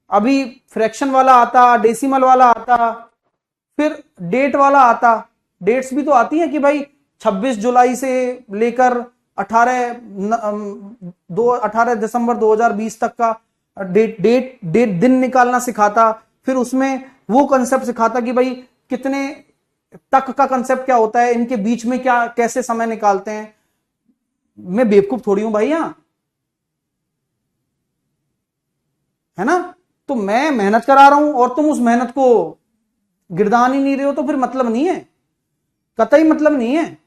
अभी फ्रैक्शन वाला आता, डेसिमल वाला आता, फिर डेट वाला आता। डेट्स भी तो आती है कि भाई 26 जुलाई से लेकर 18 दिसंबर 2020 तक का डेट डेट डेट दिन निकालना सिखाता। फिर उसमें वो कंसेप्ट सिखाता कि भाई कितने तक का कंसेप्ट क्या होता है, इनके बीच में क्या कैसे समय निकालते हैं। मैं बेवकूफ थोड़ी हूं भाई यहां, है ना। तो मैं मेहनत करा रहा हूं और तुम उस मेहनत को गिरदान ही नहीं रहे हो, तो फिर मतलब नहीं है, कतई मतलब नहीं है।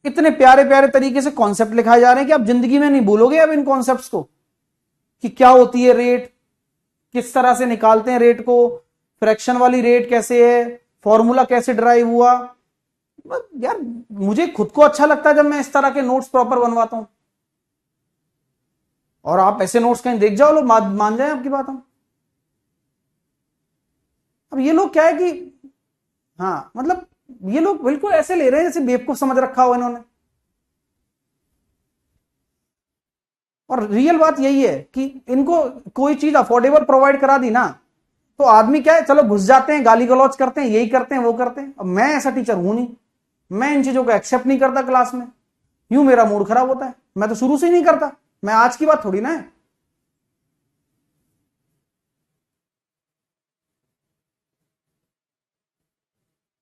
इतने प्यारे प्यारे तरीके से कॉन्सेप्ट लिखाए जा रहे हैं कि आप जिंदगी में नहीं भूलोगे अब इन कॉन्सेप्ट्स को, कि क्या होती है रेट, किस तरह से निकालते हैं रेट को, फ्रैक्शन वाली रेट कैसे है, फॉर्मूला कैसे ड्राइव हुआ। यार मुझे खुद को अच्छा लगता है जब मैं इस तरह के नोट्स प्रॉपर बनवाता हूं, और आप ऐसे नोट्स कहीं देख जाओ, लोग मान जाए आपकी बात हम। अब ये लोग क्या है कि, हाँ मतलब ये लोग बिल्कुल ऐसे ले रहे हैं जैसे बेवकूफ समझ रखा हो इन्होंने। और रियल बात यही है कि इनको कोई चीज अफोर्डेबल प्रोवाइड करा दी ना, तो आदमी क्या है, चलो घुस जाते हैं, गाली गलौज करते हैं, यही करते हैं वो करते हैं। अब मैं ऐसा टीचर हूं नहीं, मैं इन चीजों को एक्सेप्ट नहीं करता क्लास में, यूं मेरा मूड खराब होता है। मैं तो शुरू से ही नहीं करता, मैं आज की बात थोड़ी ना है।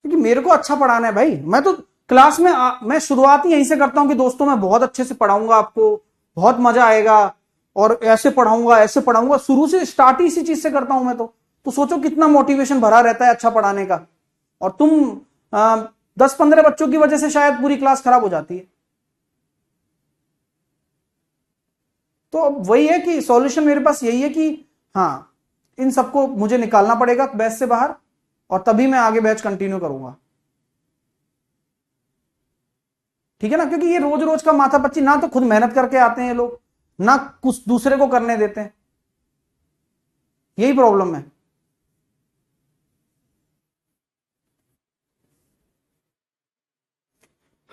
क्योंकि मेरे को अच्छा पढ़ाना है भाई। मैं तो क्लास में मैं शुरुआत ही यहीं से करता हूं कि दोस्तों मैं बहुत अच्छे से पढ़ाऊंगा आपको, बहुत मजा आएगा, और ऐसे पढ़ाऊंगा ऐसे पढ़ाऊंगा, शुरू से स्टार्ट ही इसी चीज से करता हूं मैं तो सोचो कितना मोटिवेशन भरा रहता है अच्छा पढ़ाने का। और तुम 10-15 बच्चों की वजह से शायद पूरी क्लास खराब हो जाती है। तो अब वही है कि सॉल्यूशन मेरे पास यही है कि हाँ, इन सबको मुझे निकालना पड़ेगा बैच से बाहर, और तभी मैं आगे बैच कंटिन्यू करूंगा। ठीक है ना, क्योंकि ये रोज रोज का माथापच्ची, ना तो खुद मेहनत करके आते हैं ये लोग, ना कुछ दूसरे को करने देते हैं, यही प्रॉब्लम है।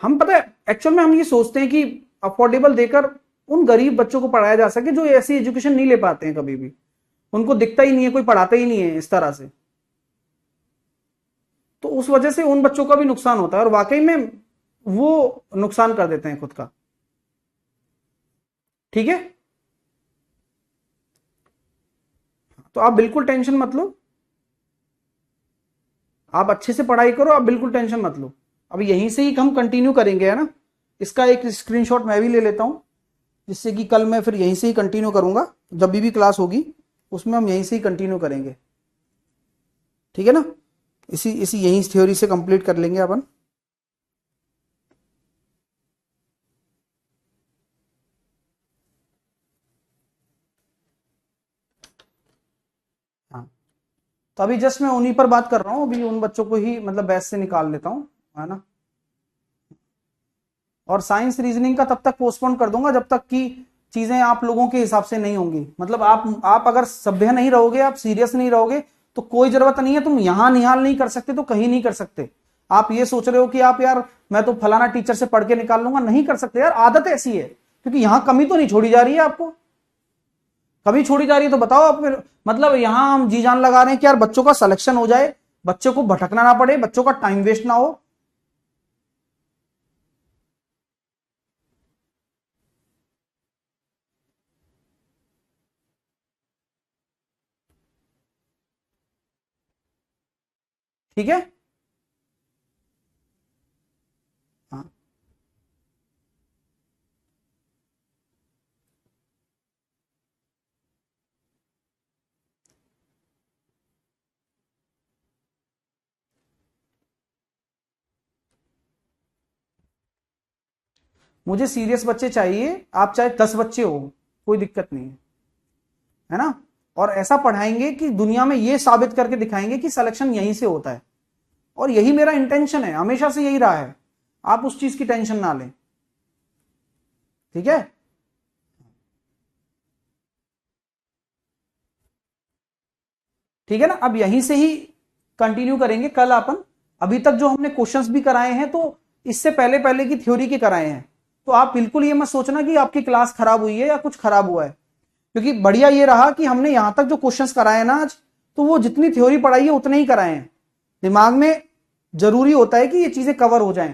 हम पता है एक्चुअल में हम ये सोचते हैं कि अफोर्डेबल देकर उन गरीब बच्चों को पढ़ाया जा सके जो ऐसी एजुकेशन नहीं ले पाते हैं, कभी भी उनको दिखता ही नहीं है, कोई पढ़ाता ही नहीं है इस तरह से, तो उस वजह से उन बच्चों का भी नुकसान होता है, और वाकई में वो नुकसान कर देते हैं खुद का। ठीक है, तो आप बिल्कुल टेंशन मत लो, आप अच्छे से पढ़ाई करो, आप बिल्कुल टेंशन मत लो। अब यहीं से ही हम कंटिन्यू करेंगे, है ना। इसका एक स्क्रीनशॉट मैं भी ले लेता हूं, जिससे कि कल मैं फिर यहीं से ही कंटिन्यू करूंगा, जब भी क्लास होगी उसमें हम यहीं से ही कंटिन्यू करेंगे। ठीक है ना, इसी इसी यहीं थ्योरी से कंप्लीट कर लेंगे अपन। हाँ, तो अभी जस्ट मैं उन्हीं पर बात कर रहा हूँ, अभी उन बच्चों को ही मतलब बैच से निकाल लेता हूँ, है ना। और साइंस रीजनिंग का तब तक पोस्टपोन कर दूंगा जब तक कि चीजें आप लोगों के हिसाब से नहीं होंगी। मतलब आप अगर सभ्य नहीं रहोगे, आप सीरियस नहीं रहोगे, तो कोई जरूरत नहीं है, तुम यहां निहाल नहीं कर सकते तो कहीं नहीं कर सकते। आप ये सोच रहे हो कि आप यार मैं तो फलाना टीचर से पढ़ के निकाल लूंगा, नहीं कर सकते यार, आदत ऐसी है। क्योंकि यहां कमी तो नहीं छोड़ी जा रही है आपको, कमी छोड़ी जा रही है तो बताओ आप फिर। मतलब यहां हम जी जान लगा रहे हैं कि यार बच्चों का सिलेक्शन हो जाए, बच्चों को भटकना ना पड़े, बच्चों का टाइम वेस्ट ना हो। ठीक है, हाँ, मुझे सीरियस बच्चे चाहिए, आप चाहे 10 बच्चे हो, कोई दिक्कत नहीं है ना। और ऐसा पढ़ाएंगे कि दुनिया में ये साबित करके दिखाएंगे कि सिलेक्शन यहीं से होता है, और यही मेरा इंटेंशन है, हमेशा से यही रहा है। आप उस चीज की टेंशन ना लें। ठीक है, ठीक है ना। अब यहीं से ही कंटिन्यू करेंगे कल अपन। अभी तक जो हमने क्वेश्चंस भी कराए हैं, तो इससे पहले पहले की थ्योरी के कराए हैं, तो आप बिल्कुल ये मत सोचना कि आपकी क्लास खराब हुई है या कुछ खराब हुआ है। क्योंकि बढ़िया ये रहा कि हमने यहां तक जो क्वेश्चंस कराए ना आज, तो वो जितनी थ्योरी पढ़ाई है उतने ही कराए हैं। दिमाग में जरूरी होता है कि ये चीजें कवर हो जाएं।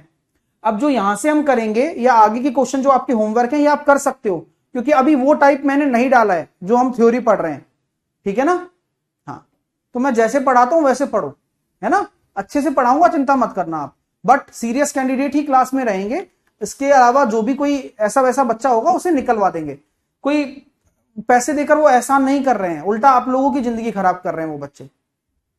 अब जो यहां से हम करेंगे या आगे के क्वेश्चन जो आपके होमवर्क हैं, ये आप कर सकते हो, क्योंकि अभी वो टाइप मैंने नहीं डाला है जो हम थ्योरी पढ़ रहे हैं। ठीक है ना, हाँ, तो मैं जैसे पढ़ाता हूं वैसे पढ़ो, है ना। अच्छे से पढ़ाऊंगा, चिंता मत करना आप, but serious candidate he class में रहेंगे। इसके अलावा जो भी कोई ऐसा वैसा बच्चा होगा उसे निकलवा देंगे। कोई पैसे देकर वो एहसान नहीं कर रहे हैं, उल्टा आप लोगों की जिंदगी खराब कर रहे हैं वो बच्चे।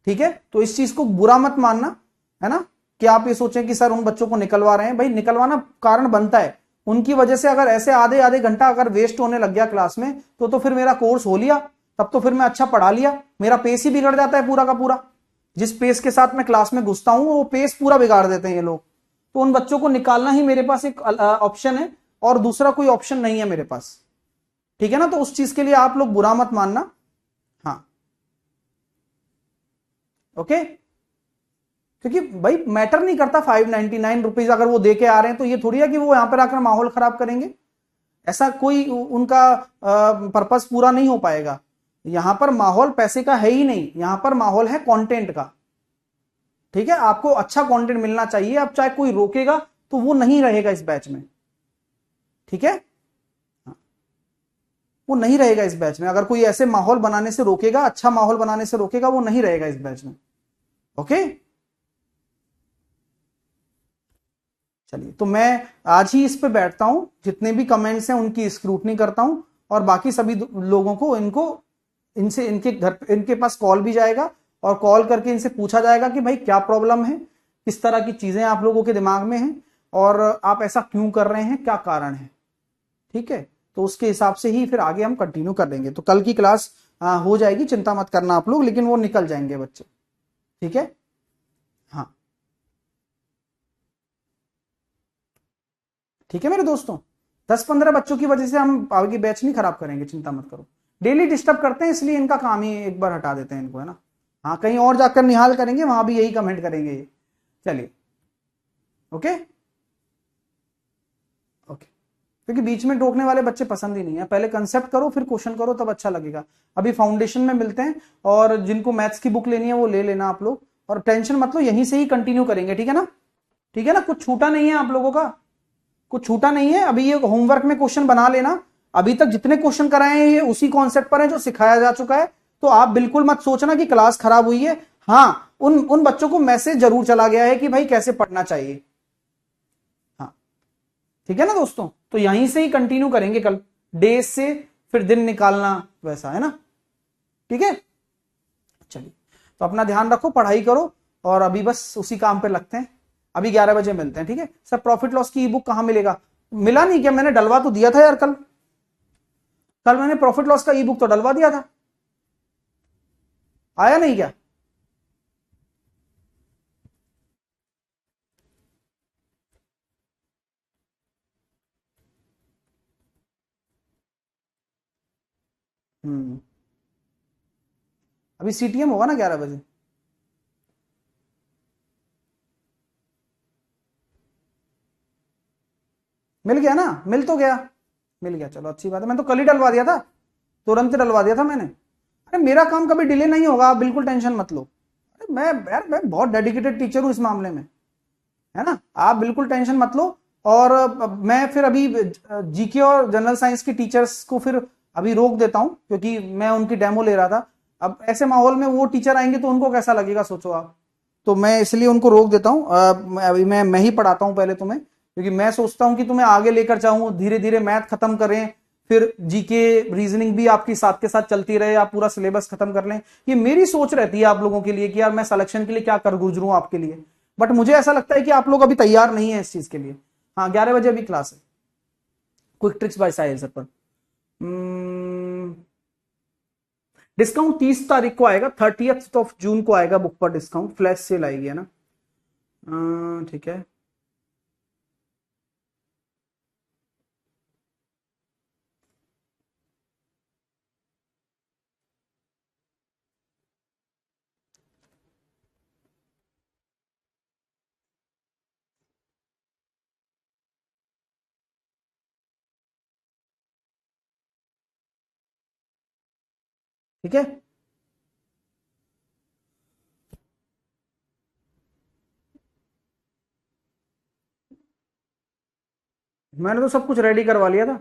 ठीक है, तो इस चीज को बुरा मत मानना, है ना, कि आप ये सोचें कि सर उन बच्चों को निकलवा रहे हैं। भाई निकलवाना कारण बनता है, उनकी वजह से अगर ऐसे आधे आधे घंटा अगर वेस्ट होने लग गया क्लास में, तो फिर मेरा कोर्स हो लिया, तब तो फिर मैं अच्छा पढ़ा लिया, मेरा पेस ही बिगड़ जाता है पूरा का पूरा। जिस पेस के साथ मैं क्लास में घुसता हूं वो पेस पूरा बिगाड़ देते हैं ये लोग। तो उन बच्चों को निकालना ही मेरे पास एक ऑप्शन है, और दूसरा कोई ऑप्शन नहीं है मेरे पास। ठीक है ना, तो उस चीज के लिए आप लोग बुरा मत मानना। हाँ, ओके, क्योंकि भाई मैटर नहीं करता 599 रुपीज अगर वो दे के आ रहे हैं, तो ये थोड़ी है कि वो यहां पर आकर माहौल खराब करेंगे। ऐसा कोई उनका पर्पस पूरा नहीं हो पाएगा। यहां पर माहौल पैसे का है ही नहीं, यहां पर माहौल है कंटेंट का। ठीक है, आपको अच्छा कंटेंट मिलना चाहिए। अब चाहे कोई रोकेगा तो वो नहीं रहेगा इस बैच में। ठीक है, वो नहीं रहेगा इस बैच में। अगर कोई ऐसे माहौल बनाने से रोकेगा, अच्छा माहौल बनाने से रोकेगा, वो नहीं रहेगा इस बैच में। ओके, चलिए, तो मैं आज ही इस पे बैठता हूं, जितने भी कमेंट्स हैं उनकी स्क्रूटनी करता हूं, और बाकी सभी लोगों को इनको इनसे इनके घर इनके पास कॉल भी जाएगा, और कॉल करके इनसे पूछा जाएगा कि भाई क्या प्रॉब्लम है, किस तरह की चीजें आप लोगों के दिमाग में हैं, और आप ऐसा क्यों कर रहे हैं, क्या कारण है। ठीक है, तो उसके हिसाब से ही फिर आगे हम कंटिन्यू कर देंगे। तो कल की क्लास हो जाएगी, चिंता मत करना आप लोग, लेकिन वो निकल जाएंगे बच्चे, ठीक है। हाँ ठीक है मेरे दोस्तों, 10-15 बच्चों की वजह से हम आगे बैच नहीं खराब करेंगे, चिंता मत करो। डेली डिस्टर्ब करते हैं इसलिए इनका काम ही एक बार हटा देते हैं इनको, है ना। हाँ कहीं और जाकर निहाल करेंगे, वहां भी यही कमेंट करेंगे ये। चलिए ओके ओके, क्योंकि बीच में टोकने वाले बच्चे पसंद ही नहीं है। पहले कंसेप्ट करो फिर क्वेश्चन करो, तब अच्छा लगेगा। अभी फाउंडेशन में मिलते हैं, और जिनको मैथ्स की बुक लेनी है वो ले लेना आप लोग, और टेंशन मत लो, यहीं से ही कंटिन्यू करेंगे, ठीक है ना। ठीक है ना, कुछ छूटा नहीं है आप लोगों का, कुछ छूटा नहीं है। अभी ये होमवर्क में क्वेश्चन बना लेना, अभी तक जितने क्वेश्चन कराए हैं ये उसी कॉन्सेप्ट पर है जो सिखाया जा चुका है। तो आप बिल्कुल मत सोचना कि क्लास खराब हुई है। हाँ उन बच्चों को मैसेज जरूर चला गया है कि भाई कैसे पढ़ना चाहिए। हाँ ठीक है ना दोस्तों, तो यहीं से ही कंटिन्यू करेंगे कल, डेज से फिर दिन निकालना वैसा, है ना। ठीक है चलिए, तो अपना ध्यान रखो, पढ़ाई करो, और अभी बस उसी काम पे लगते हैं। अभी 11 बजे मिलते हैं, ठीक है। सर प्रॉफिट लॉस की ई बुक कहां मिलेगा? मिला नहीं क्या? मैंने डलवा तो दिया था यार, कल कल मैंने प्रॉफिट लॉस का ई बुक तो डलवा दिया था, आया नहीं क्या? हम्म, अभी सीटीएम होगा ना 11 बजे। मिल गया ना? मिल तो गया, मिल गया, चलो अच्छी बात है। मैं तो कल ही डलवा दिया था, तुरंत डलवा दिया था मैंने। अरे मेरा काम कभी डिले नहीं होगा, आप बिल्कुल टेंशन मत लो। अरे मैं यार, मैं बहुत डेडिकेटेड टीचर हूं इस मामले में, है ना। आप बिल्कुल टेंशन मत लो। और मैं फिर अभी जीके और जनरल साइंस के टीचर्स को फिर अभी रोक देता हूं, क्योंकि मैं उनकी डेमो ले रहा था। अब ऐसे माहौल में वो टीचर आएंगे तो उनको कैसा लगेगा सोचो आप। तो मैं इसलिए उनको रोक देता हूं। अभी मैं ही पढ़ाता हूं पहले तुम्हें, क्योंकि मैं सोचता हूं कि तुम्हें आगे लेकर जाऊं, धीरे धीरे मैथ खत्म करें, फिर जीके रीजनिंग भी आपकी साथ के साथ चलती रहे, आप पूरा सिलेबस खत्म कर लें। ये मेरी सोच रहती है आप लोगों के लिए कि यार मैं सिलेक्शन के लिए क्या कर गुजरूं आपके लिए। बट मुझे ऐसा लगता है कि आप लोग अभी तैयार नहीं है इस चीज के लिए। हाँ 11 बजे अभी क्लास है, क्विक ट्रिक्स बाय साहिल सर पर। डिस्काउंट 30 तारीख को आएगा, 30th ऑफ जून को आएगा बुक पर डिस्काउंट, फ्लैश सेल आएगी, है ना। ठीक है ठीक है। मैंने तो सब कुछ रेडी करवा लिया था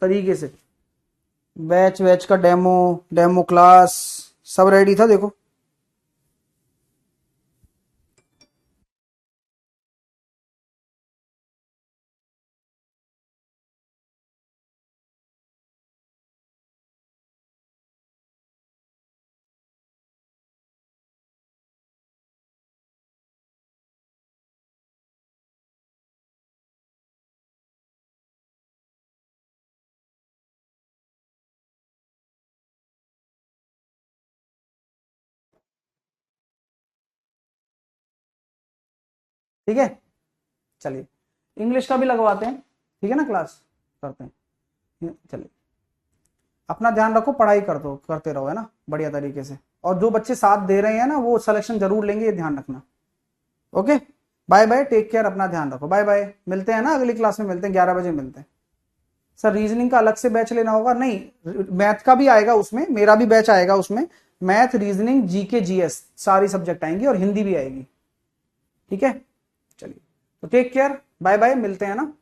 तरीके से, बैच वैच का डेमो, डेमो क्लास, सब रेडी था देखो। ठीक है चलिए, इंग्लिश का भी लगवाते हैं, ठीक है ना, क्लास करते हैं। चलिए अपना ध्यान रखो, पढ़ाई कर दो, करते रहो, है ना, बढ़िया तरीके से। और जो बच्चे साथ दे रहे हैं ना वो सिलेक्शन जरूर लेंगे, ये ध्यान रखना। Okay bye bye, take care, अपना ध्यान रखो, बाय बाय। मिलते हैं ना अगली क्लास में, मिलते हैं 11 बजे मिलते हैं। सर रीजनिंग का अलग से बैच लेना होगा? नहीं, मैथ का भी आएगा उसमें, मेरा भी बैच आएगा उसमें। मैथ, रीजनिंग, जीके, जीएस सारी सब्जेक्ट आएंगी, और हिंदी भी आएगी, ठीक है। चलिए तो टेक केयर, बाय बाय, मिलते हैं ना।